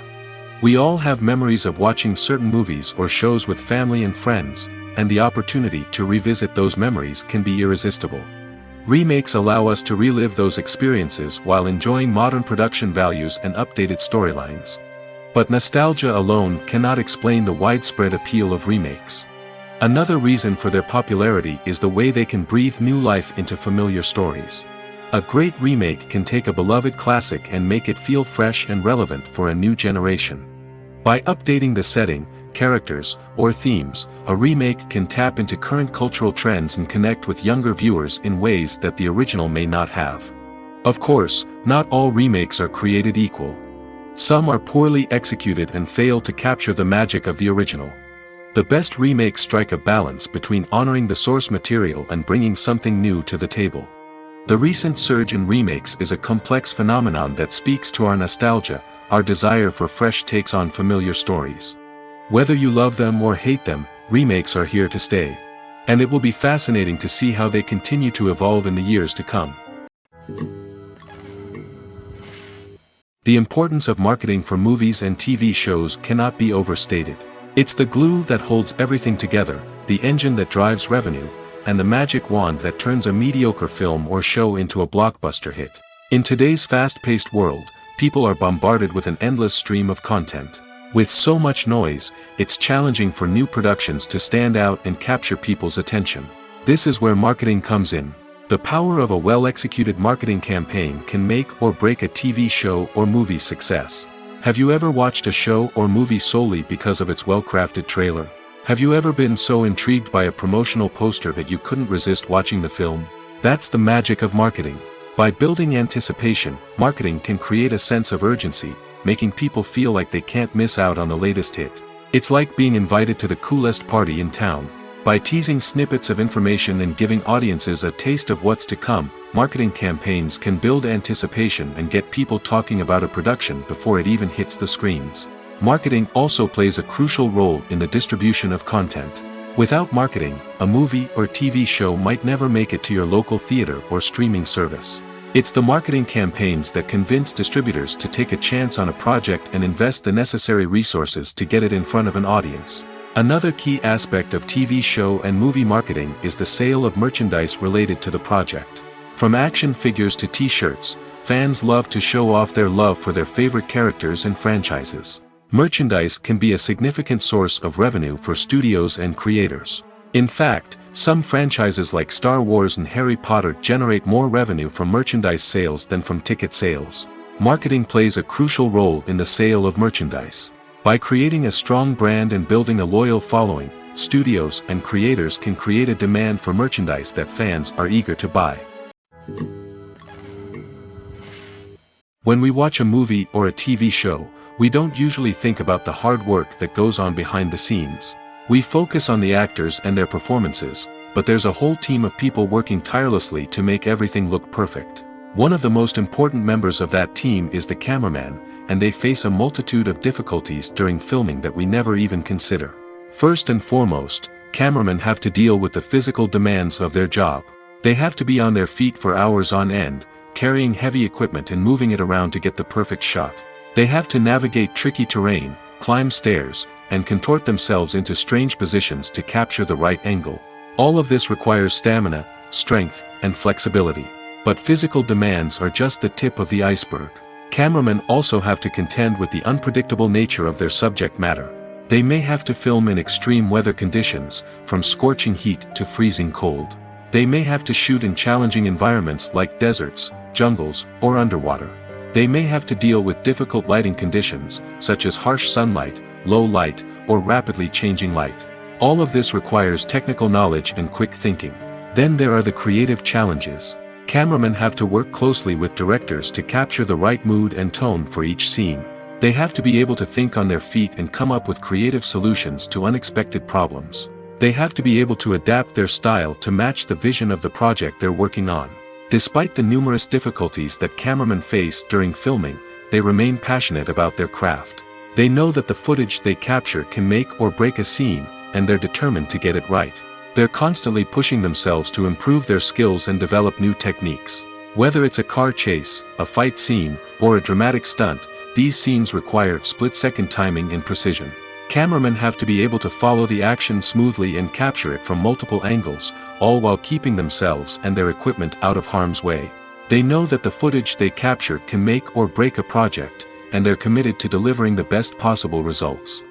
We all have memories of watching certain movies or shows with family and friends, and the opportunity to revisit those memories can be irresistible. Remakes allow us to relive those experiences while enjoying modern production values and updated storylines. But nostalgia alone cannot explain the widespread appeal of remakes. Another reason for their popularity is the way they can breathe new life into familiar stories. A great remake can take a beloved classic and make it feel fresh and relevant for a new generation. By updating the setting, characters, or themes, a remake can tap into current cultural trends and connect with younger viewers in ways that the original may not have. Of course, not all remakes are created equal. Some are poorly executed and fail to capture the magic of the original. The best remakes strike a balance between honoring the source material and bringing something new to the table. The recent surge in remakes is a complex phenomenon that speaks to our nostalgia, our desire for fresh takes on familiar stories. Whether you love them or hate them, remakes are here to stay. And it will be fascinating to see how they continue to evolve in the years to come. The importance of marketing for movies and TV shows cannot be overstated. It's the glue that holds everything together, the engine that drives revenue, and the magic wand that turns a mediocre film or show into a blockbuster hit. In today's fast-paced world, people are bombarded with an endless stream of content. With so much noise, it's challenging for new productions to stand out and capture people's attention. This is where marketing comes in. The power of a well-executed marketing campaign can make or break a TV show or movie's success. Have you ever watched a show or movie solely because of its well-crafted trailer? Have you ever been so intrigued by a promotional poster that you couldn't resist watching the film? That's the magic of marketing. By building anticipation, marketing can create a sense of urgency, making people feel like they can't miss out on the latest hit. It's like being invited to the coolest party in town. By teasing snippets of information and giving audiences a taste of what's to come, marketing campaigns can build anticipation and get people talking about a production before it even hits the screens. Marketing also plays a crucial role in the distribution of content. Without marketing, a movie or TV show might never make it to your local theater or streaming service. It's the marketing campaigns that convince distributors to take a chance on a project and invest the necessary resources to get it in front of an audience. Another key aspect of TV show and movie marketing is the sale of merchandise related to the project. From action figures to t-shirts, fans love to show off their love for their favorite characters and franchises. Merchandise can be a significant source of revenue for studios and creators. In fact, some franchises like Star Wars and Harry Potter generate more revenue from merchandise sales than from ticket sales. Marketing plays a crucial role in the sale of merchandise. By creating a strong brand and building a loyal following, studios and creators can create a demand for merchandise that fans are eager to buy. When we watch a movie or a TV show, we don't usually think about the hard work that goes on behind the scenes. We focus on the actors and their performances, but there's a whole team of people working tirelessly to make everything look perfect. One of the most important members of that team is the cameraman, and they face a multitude of difficulties during filming that we never even consider. First and foremost, cameramen have to deal with the physical demands of their job. They have to be on their feet for hours on end, carrying heavy equipment and moving it around to get the perfect shot. They have to navigate tricky terrain, climb stairs, and contort themselves into strange positions to capture the right angle. All of this requires stamina, strength, and flexibility. But physical demands are just the tip of the iceberg. Cameramen also have to contend with the unpredictable nature of their subject matter. They may have to film in extreme weather conditions, from scorching heat to freezing cold. They may have to shoot in challenging environments like deserts, jungles, or underwater. They may have to deal with difficult lighting conditions, such as harsh sunlight, low light, or rapidly changing light. All of this requires technical knowledge and quick thinking. Then there are the creative challenges. Cameramen have to work closely with directors to capture the right mood and tone for each scene. They have to be able to think on their feet and come up with creative solutions to unexpected problems. They have to be able to adapt their style to match the vision of the project they're working on. Despite the numerous difficulties that cameramen face during filming, they remain passionate about their craft. They know that the footage they capture can make or break a scene, and they're determined to get it right. They're constantly pushing themselves to improve their skills and develop new techniques. Whether it's a car chase, a fight scene, or a dramatic stunt, these scenes require split-second timing and precision. Cameramen have to be able to follow the action smoothly and capture it from multiple angles, all while keeping themselves and their equipment out of harm's way. They know that the footage they capture can make or break a project, and they're committed to delivering the best possible results.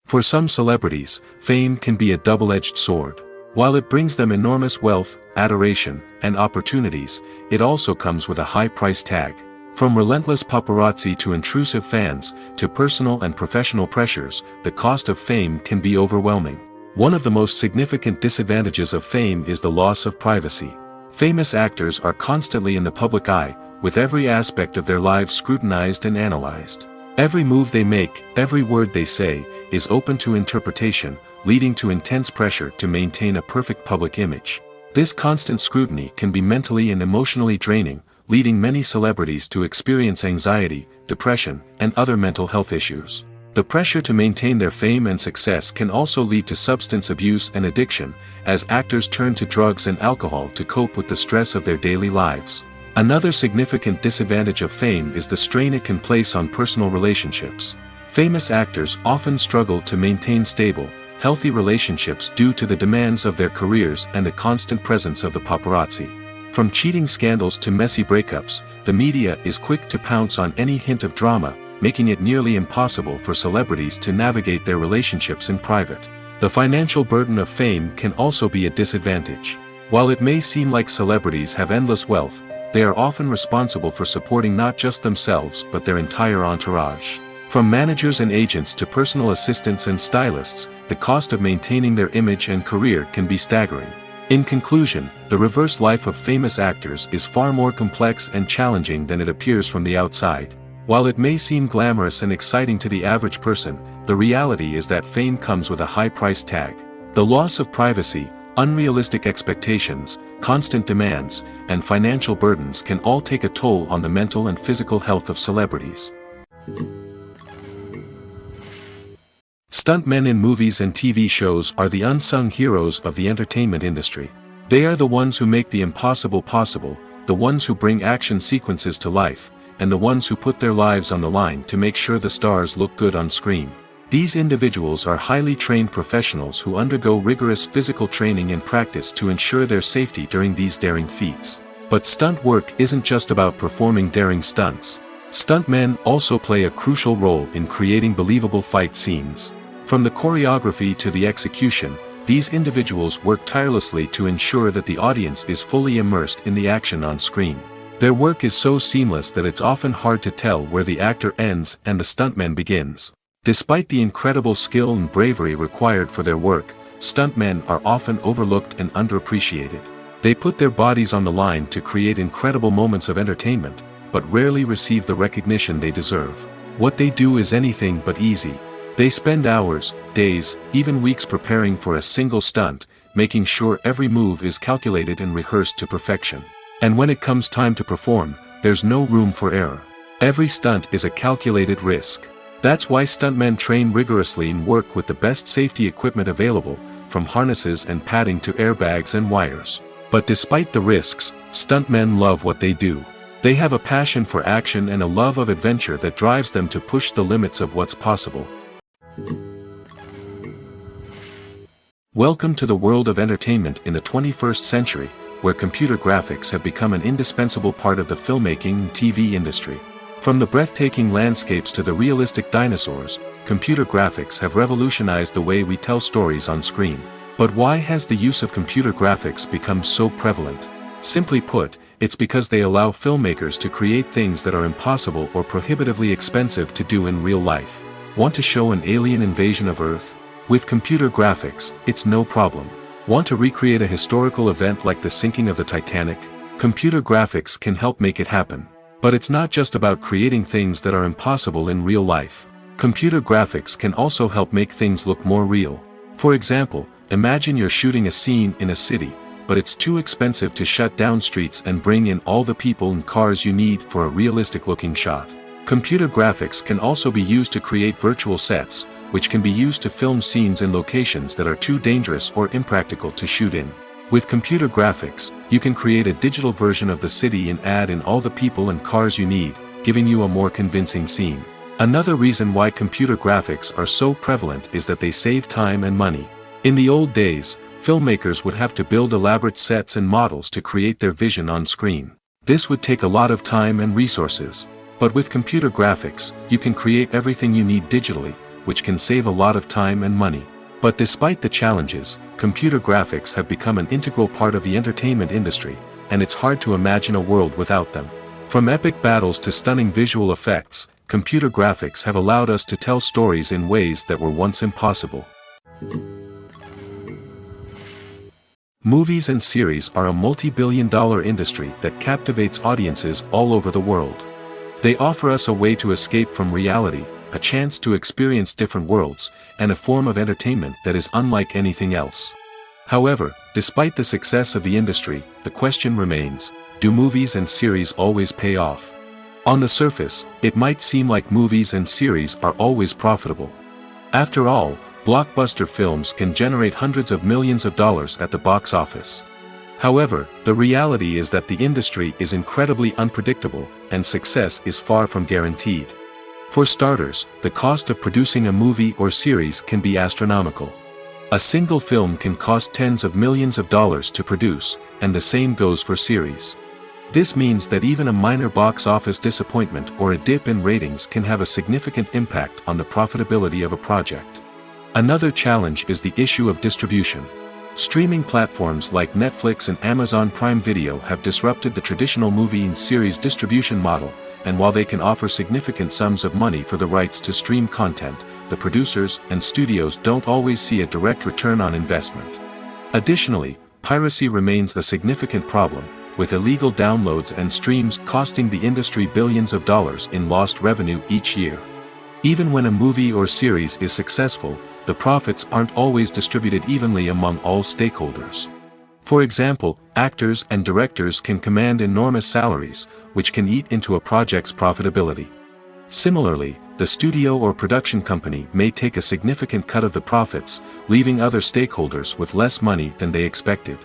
For some celebrities, fame can be a double-edged sword. While it brings them enormous wealth, adoration, and opportunities, it also comes with a high price tag. From relentless paparazzi to intrusive fans, to personal and professional pressures, the cost of fame can be overwhelming. One of the most significant disadvantages of fame is the loss of privacy. Famous actors are constantly in the public eye, with every aspect of their lives scrutinized and analyzed. Every move they make, every word they say, is open to interpretation, leading to intense pressure to maintain a perfect public image. This constant scrutiny can be mentally and emotionally draining, leading many celebrities to experience anxiety, depression, and other mental health issues. The pressure to maintain their fame and success can also lead to substance abuse and addiction, as actors turn to drugs and alcohol to cope with the stress of their daily lives. Another significant disadvantage of fame is the strain it can place on personal relationships. Famous actors often struggle to maintain stable, healthy relationships due to the demands of their careers and the constant presence of the paparazzi. From cheating scandals to messy breakups, the media is quick to pounce on any hint of drama, making it nearly impossible for celebrities to navigate their relationships in private. The financial burden of fame can also be a disadvantage. While it may seem like celebrities have endless wealth, they are often responsible for supporting not just themselves but their entire entourage. From managers and agents to personal assistants and stylists, the cost of maintaining their image and career can be staggering. In conclusion, the reverse life of famous actors is far more complex and challenging than it appears from the outside. While it may seem glamorous and exciting to the average person, the reality is that fame comes with a high price tag. The loss of privacy, unrealistic expectations, constant demands, and financial burdens can all take a toll on the mental and physical health of celebrities. Stuntmen in movies and TV shows are the unsung heroes of the entertainment industry. They are the ones who make the impossible possible, the ones who bring action sequences to life, and the ones who put their lives on the line to make sure the stars look good on screen. These individuals are highly trained professionals who undergo rigorous physical training and practice to ensure their safety during these daring feats. But stunt work isn't just about performing daring stunts. Stuntmen also play a crucial role in creating believable fight scenes. From the choreography to the execution, these individuals work tirelessly to ensure that the audience is fully immersed in the action on screen. Their work is so seamless that it's often hard to tell where the actor ends and the stuntman begins. Despite the incredible skill and bravery required for their work, stuntmen are often overlooked and underappreciated. They put their bodies on the line to create incredible moments of entertainment, but rarely receive the recognition they deserve. What they do is anything but easy. They spend hours, days, even weeks preparing for a single stunt, making sure every move is calculated and rehearsed to perfection. And when it comes time to perform, there's no room for error. Every stunt is a calculated risk. That's why stuntmen train rigorously and work with the best safety equipment available, from harnesses and padding to airbags and wires. But despite the risks, stuntmen love what they do. They have a passion for action and a love of adventure that drives them to push the limits of what's possible. Welcome to the world of entertainment in the 21st century, where computer graphics have become an indispensable part of the filmmaking and TV industry. From the breathtaking landscapes to the realistic dinosaurs, computer graphics have revolutionized the way we tell stories on screen. But why has the use of computer graphics become so prevalent? Simply put, it's because they allow filmmakers to create things that are impossible or prohibitively expensive to do in real life. Want to show an alien invasion of Earth? With computer graphics, it's no problem. Want to recreate a historical event like the sinking of the Titanic? Computer graphics can help make it happen. But it's not just about creating things that are impossible in real life. Computer graphics can also help make things look more real. For example, imagine you're shooting a scene in a city, but it's too expensive to shut down streets and bring in all the people and cars you need for a realistic-looking shot. Computer graphics can also be used to create virtual sets, which can be used to film scenes in locations that are too dangerous or impractical to shoot in. With computer graphics, you can create a digital version of the city and add in all the people and cars you need, giving you a more convincing scene. Another reason why computer graphics are so prevalent is that they save time and money. In the old days, filmmakers would have to build elaborate sets and models to create their vision on screen. This would take a lot of time and resources. But with computer graphics, you can create everything you need digitally, which can save a lot of time and money. But despite the challenges, computer graphics have become an integral part of the entertainment industry, and it's hard to imagine a world without them. From epic battles to stunning visual effects, computer graphics have allowed us to tell stories in ways that were once impossible. Movies and series are a multi-billion-dollar industry that captivates audiences all over the world. They offer us a way to escape from reality, a chance to experience different worlds, and a form of entertainment that is unlike anything else. However, despite the success of the industry, the question remains, do movies and series always pay off? On the surface, it might seem like movies and series are always profitable. After all, blockbuster films can generate hundreds of millions of dollars at the box office. However, the reality is that the industry is incredibly unpredictable, and success is far from guaranteed. For starters, the cost of producing a movie or series can be astronomical. A single film can cost tens of millions of dollars to produce, and the same goes for series. This means that even a minor box office disappointment or a dip in ratings can have a significant impact on the profitability of a project. Another challenge is the issue of distribution. Streaming platforms like Netflix and Amazon Prime Video have disrupted the traditional movie and series distribution model, and while they can offer significant sums of money for the rights to stream content, the producers and studios don't always see a direct return on investment. Additionally, piracy remains a significant problem, with illegal downloads and streams costing the industry billions of dollars in lost revenue each year. Even when a movie or series is successful, the profits aren't always distributed evenly among all stakeholders. For example, actors and directors can command enormous salaries, which can eat into a project's profitability. Similarly, the studio or production company may take a significant cut of the profits, leaving other stakeholders with less money than they expected.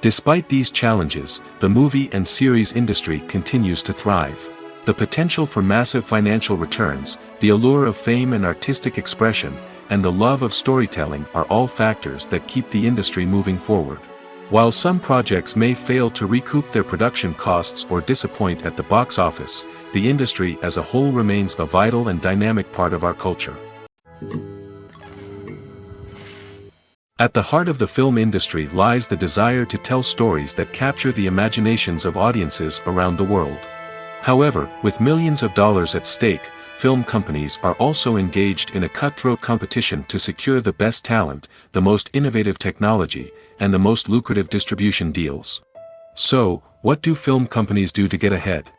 Despite these challenges, the movie and series industry continues to thrive. The potential for massive financial returns, the allure of fame and artistic expression, and the love of storytelling are all factors that keep the industry moving forward. While some projects may fail to recoup their production costs or disappoint at the box office, the industry as a whole remains a vital and dynamic part of our culture. At the heart of the film industry lies the desire to tell stories that capture the imaginations of audiences around the world. However, with millions of dollars at stake, film companies are also engaged in a cutthroat competition to secure the best talent, the most innovative technology, and the most lucrative distribution deals. So, what do film companies do to get ahead?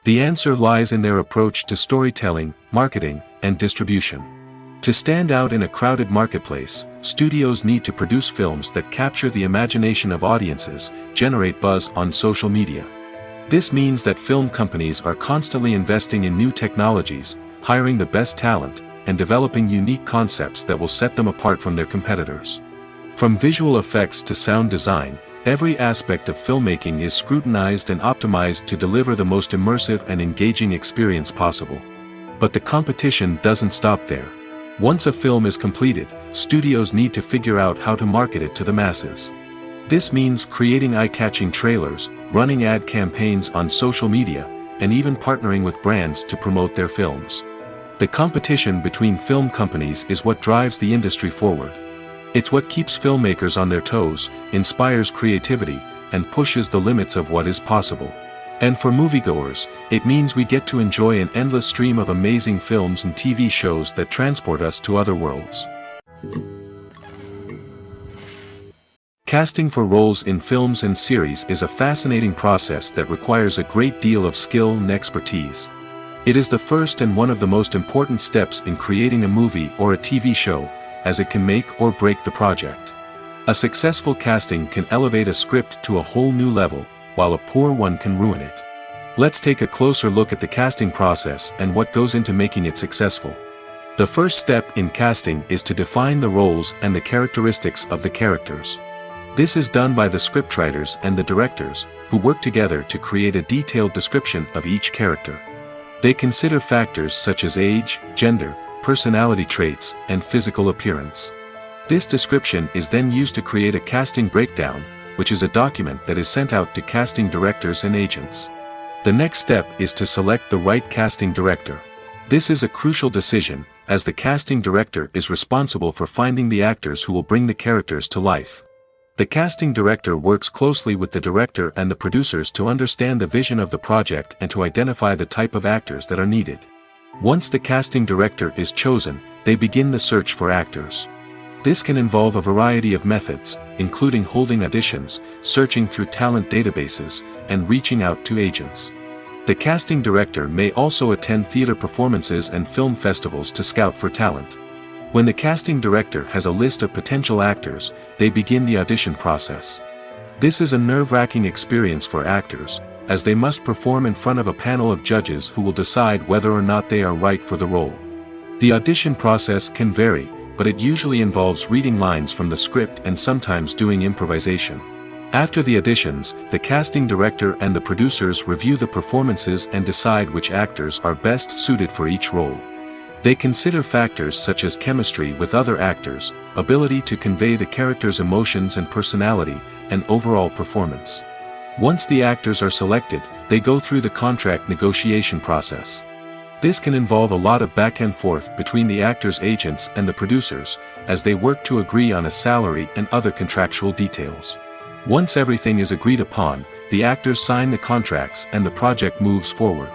The answer lies in their approach to storytelling, marketing, and distribution. To stand out in a crowded marketplace, studios need to produce films that capture the imagination of audiences, generate buzz on social media. This means that film companies are constantly investing in new technologies, hiring the best talent, and developing unique concepts that will set them apart from their competitors. From visual effects to sound design, every aspect of filmmaking is scrutinized and optimized to deliver the most immersive and engaging experience possible. But the competition doesn't stop there. Once a film is completed, studios need to figure out how to market it to the masses. This means creating eye-catching trailers, running ad campaigns on social media, and even partnering with brands to promote their films. The competition between film companies is what drives the industry forward. It's what keeps filmmakers on their toes, inspires creativity, and pushes the limits of what is possible. And for moviegoers, it means we get to enjoy an endless stream of amazing films and TV shows that transport us to other worlds. Casting for roles in films and series is a fascinating process that requires a great deal of skill and expertise. It is the first and one of the most important steps in creating a movie or a TV show, as it can make or break the project. A successful casting can elevate a script to a whole new level, while a poor one can ruin it. Let's take a closer look at the casting process and what goes into making it successful. The first step in casting is to define the roles and the characteristics of the characters. This is done by the scriptwriters and the directors, who work together to create a detailed description of each character. They consider factors such as age, gender, personality traits, and physical appearance. This description is then used to create a casting breakdown, which is a document that is sent out to casting directors and agents. The next step is to select the right casting director. This is a crucial decision, as the casting director is responsible for finding the actors who will bring the characters to life. The casting director works closely with the director and the producers to understand the vision of the project and to identify the type of actors that are needed. Once the casting director is chosen, they begin the search for actors. This can involve a variety of methods, including holding auditions, searching through talent databases, and reaching out to agents. The casting director may also attend theater performances and film festivals to scout for talent. When the casting director has a list of potential actors, they begin the audition process. This is a nerve-wracking experience for actors, as they must perform in front of a panel of judges who will decide whether or not they are right for the role. The audition process can vary, but it usually involves reading lines from the script and sometimes doing improvisation. After the auditions, the casting director and the producers review the performances and decide which actors are best suited for each role. They consider factors such as chemistry with other actors, ability to convey the character's emotions and personality, and overall performance. Once the actors are selected, they go through the contract negotiation process. This can involve a lot of back and forth between the actors' agents and the producers, as they work to agree on a salary and other contractual details. Once everything is agreed upon, the actors sign the contracts and the project moves forward.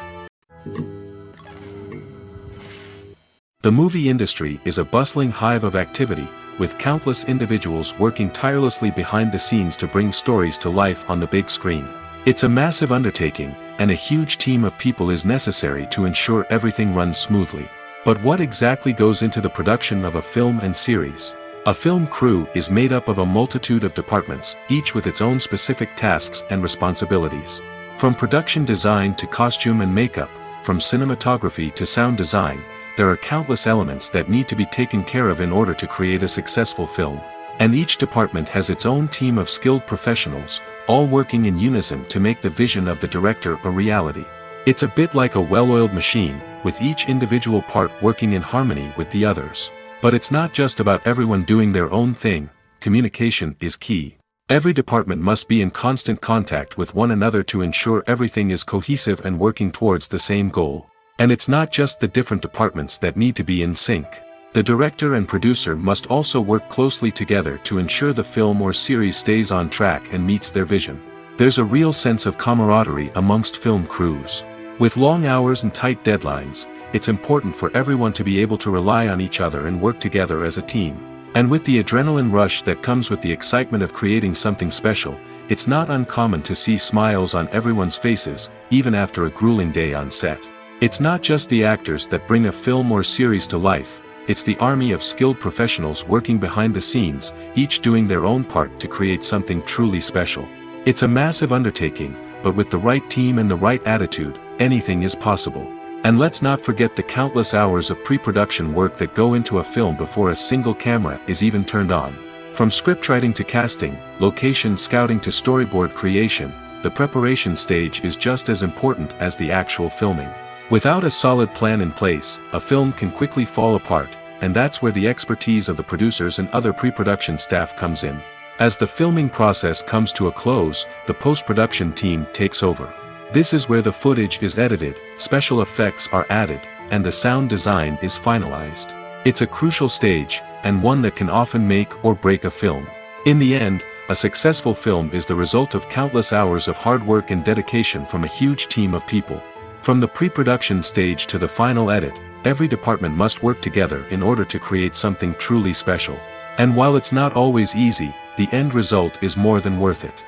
The movie industry is a bustling hive of activity, with countless individuals working tirelessly behind the scenes to bring stories to life on the big screen. It's a massive undertaking, and a huge team of people is necessary to ensure everything runs smoothly. But what exactly goes into the production of a film and series? A film crew is made up of a multitude of departments, each with its own specific tasks and responsibilities. From production design to costume and makeup, from cinematography to sound design, there are countless elements that need to be taken care of in order to create a successful film. And each department has its own team of skilled professionals, all working in unison to make the vision of the director a reality. It's a bit like a well-oiled machine, with each individual part working in harmony with the others. But it's not just about everyone doing their own thing. Communication is key. Every department must be in constant contact with one another to ensure everything is cohesive and working towards the same goal. And it's not just the different departments that need to be in sync. The director and producer must also work closely together to ensure the film or series stays on track and meets their vision. There's a real sense of camaraderie amongst film crews. With long hours and tight deadlines, it's important for everyone to be able to rely on each other and work together as a team. And with the adrenaline rush that comes with the excitement of creating something special, it's not uncommon to see smiles on everyone's faces, even after a grueling day on set. It's not just the actors that bring a film or series to life, it's the army of skilled professionals working behind the scenes, each doing their own part to create something truly special. It's a massive undertaking, but with the right team and the right attitude, anything is possible. And let's not forget the countless hours of pre-production work that go into a film before a single camera is even turned on. From scriptwriting to casting, location scouting to storyboard creation, the preparation stage is just as important as the actual filming. Without a solid plan in place, a film can quickly fall apart, and that's where the expertise of the producers and other pre-production staff comes in. As the filming process comes to a close, the post-production team takes over. This is where the footage is edited, special effects are added, and the sound design is finalized. It's a crucial stage, and one that can often make or break a film. In the end, a successful film is the result of countless hours of hard work and dedication from a huge team of people. From the pre-production stage to the final edit, every department must work together in order to create something truly special. And while it's not always easy, the end result is more than worth it.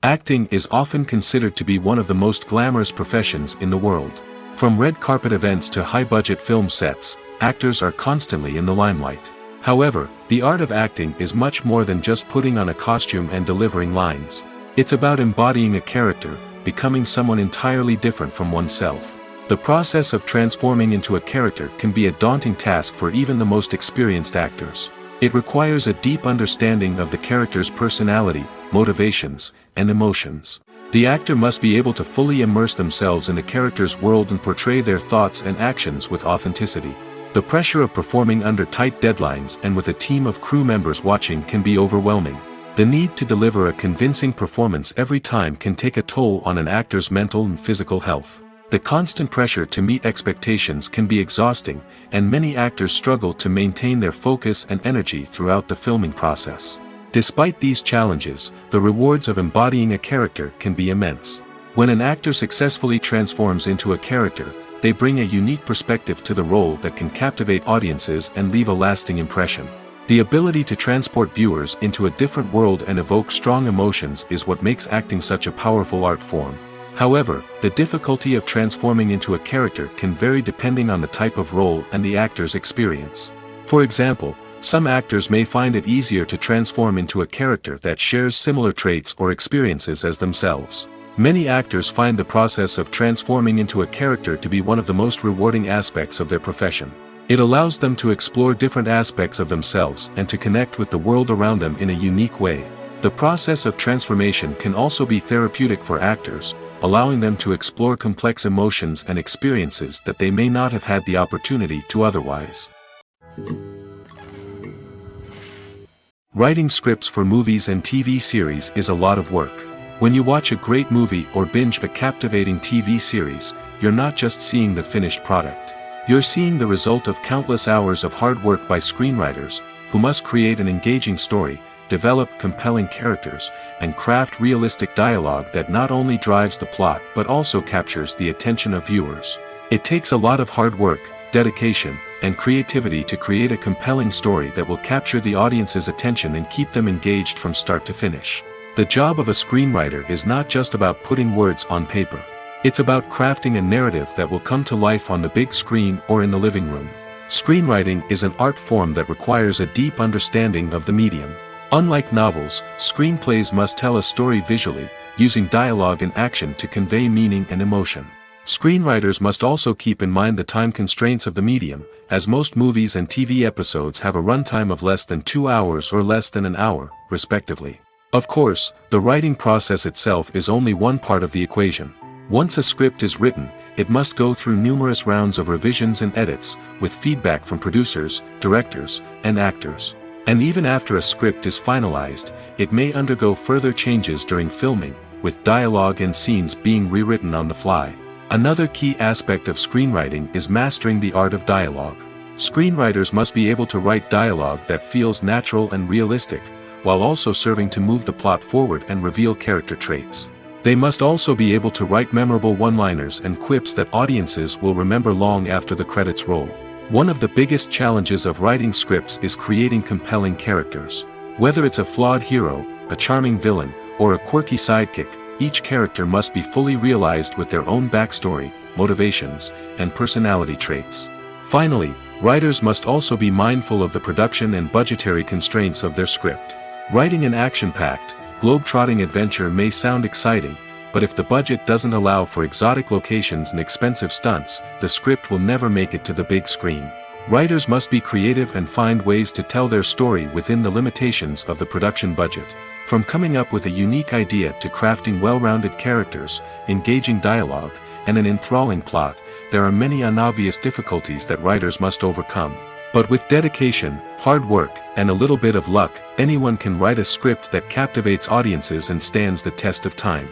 Acting is often considered to be one of the most glamorous professions in the world. From red carpet events to high-budget film sets, actors are constantly in the limelight. However, the art of acting is much more than just putting on a costume and delivering lines. It's about embodying a character, becoming someone entirely different from oneself. The process of transforming into a character can be a daunting task for even the most experienced actors. It requires a deep understanding of the character's personality, motivations, and emotions. The actor must be able to fully immerse themselves in the character's world and portray their thoughts and actions with authenticity. The pressure of performing under tight deadlines and with a team of crew members watching can be overwhelming. The need to deliver a convincing performance every time can take a toll on an actor's mental and physical health. The constant pressure to meet expectations can be exhausting, and many actors struggle to maintain their focus and energy throughout the filming process. Despite these challenges, the rewards of embodying a character can be immense. When an actor successfully transforms into a character, they bring a unique perspective to the role that can captivate audiences and leave a lasting impression. The ability to transport viewers into a different world and evoke strong emotions is what makes acting such a powerful art form. However, the difficulty of transforming into a character can vary depending on the type of role and the actor's experience. For example, some actors may find it easier to transform into a character that shares similar traits or experiences as themselves. Many actors find the process of transforming into a character to be one of the most rewarding aspects of their profession. It allows them to explore different aspects of themselves and to connect with the world around them in a unique way. The process of transformation can also be therapeutic for actors, allowing them to explore complex emotions and experiences that they may not have had the opportunity to otherwise. Writing scripts for movies and TV series is a lot of work. When you watch a great movie or binge a captivating TV series, you're not just seeing the finished product. You're seeing the result of countless hours of hard work by screenwriters, who must create an engaging story, develop compelling characters, and craft realistic dialogue that not only drives the plot but also captures the attention of viewers. It takes a lot of hard work, dedication, and creativity to create a compelling story that will capture the audience's attention and keep them engaged from start to finish. The job of a screenwriter is not just about putting words on paper. It's about crafting a narrative that will come to life on the big screen or in the living room. Screenwriting is an art form that requires a deep understanding of the medium. Unlike novels, screenplays must tell a story visually, using dialogue and action to convey meaning and emotion. Screenwriters must also keep in mind the time constraints of the medium, as most movies and TV episodes have a runtime of less than 2 hours or less than an hour, respectively. Of course, the writing process itself is only one part of the equation. Once a script is written, it must go through numerous rounds of revisions and edits, with feedback from producers, directors, and actors. And even after a script is finalized, it may undergo further changes during filming, with dialogue and scenes being rewritten on the fly. Another key aspect of screenwriting is mastering the art of dialogue. Screenwriters must be able to write dialogue that feels natural and realistic, while also serving to move the plot forward and reveal character traits. They must also be able to write memorable one-liners and quips that audiences will remember long after the credits roll. One of the biggest challenges of writing scripts is creating compelling characters. Whether it's a flawed hero, a charming villain, or a quirky sidekick, each character must be fully realized with their own backstory, motivations, and personality traits. Finally, writers must also be mindful of the production and budgetary constraints of their script. Writing an action-packed, globe-trotting adventure may sound exciting, but if the budget doesn't allow for exotic locations and expensive stunts, the script will never make it to the big screen. Writers must be creative and find ways to tell their story within the limitations of the production budget. From coming up with a unique idea to crafting well-rounded characters, engaging dialogue, and an enthralling plot, there are many unobvious difficulties that writers must overcome. But with dedication, hard work, and a little bit of luck, anyone can write a script that captivates audiences and stands the test of time.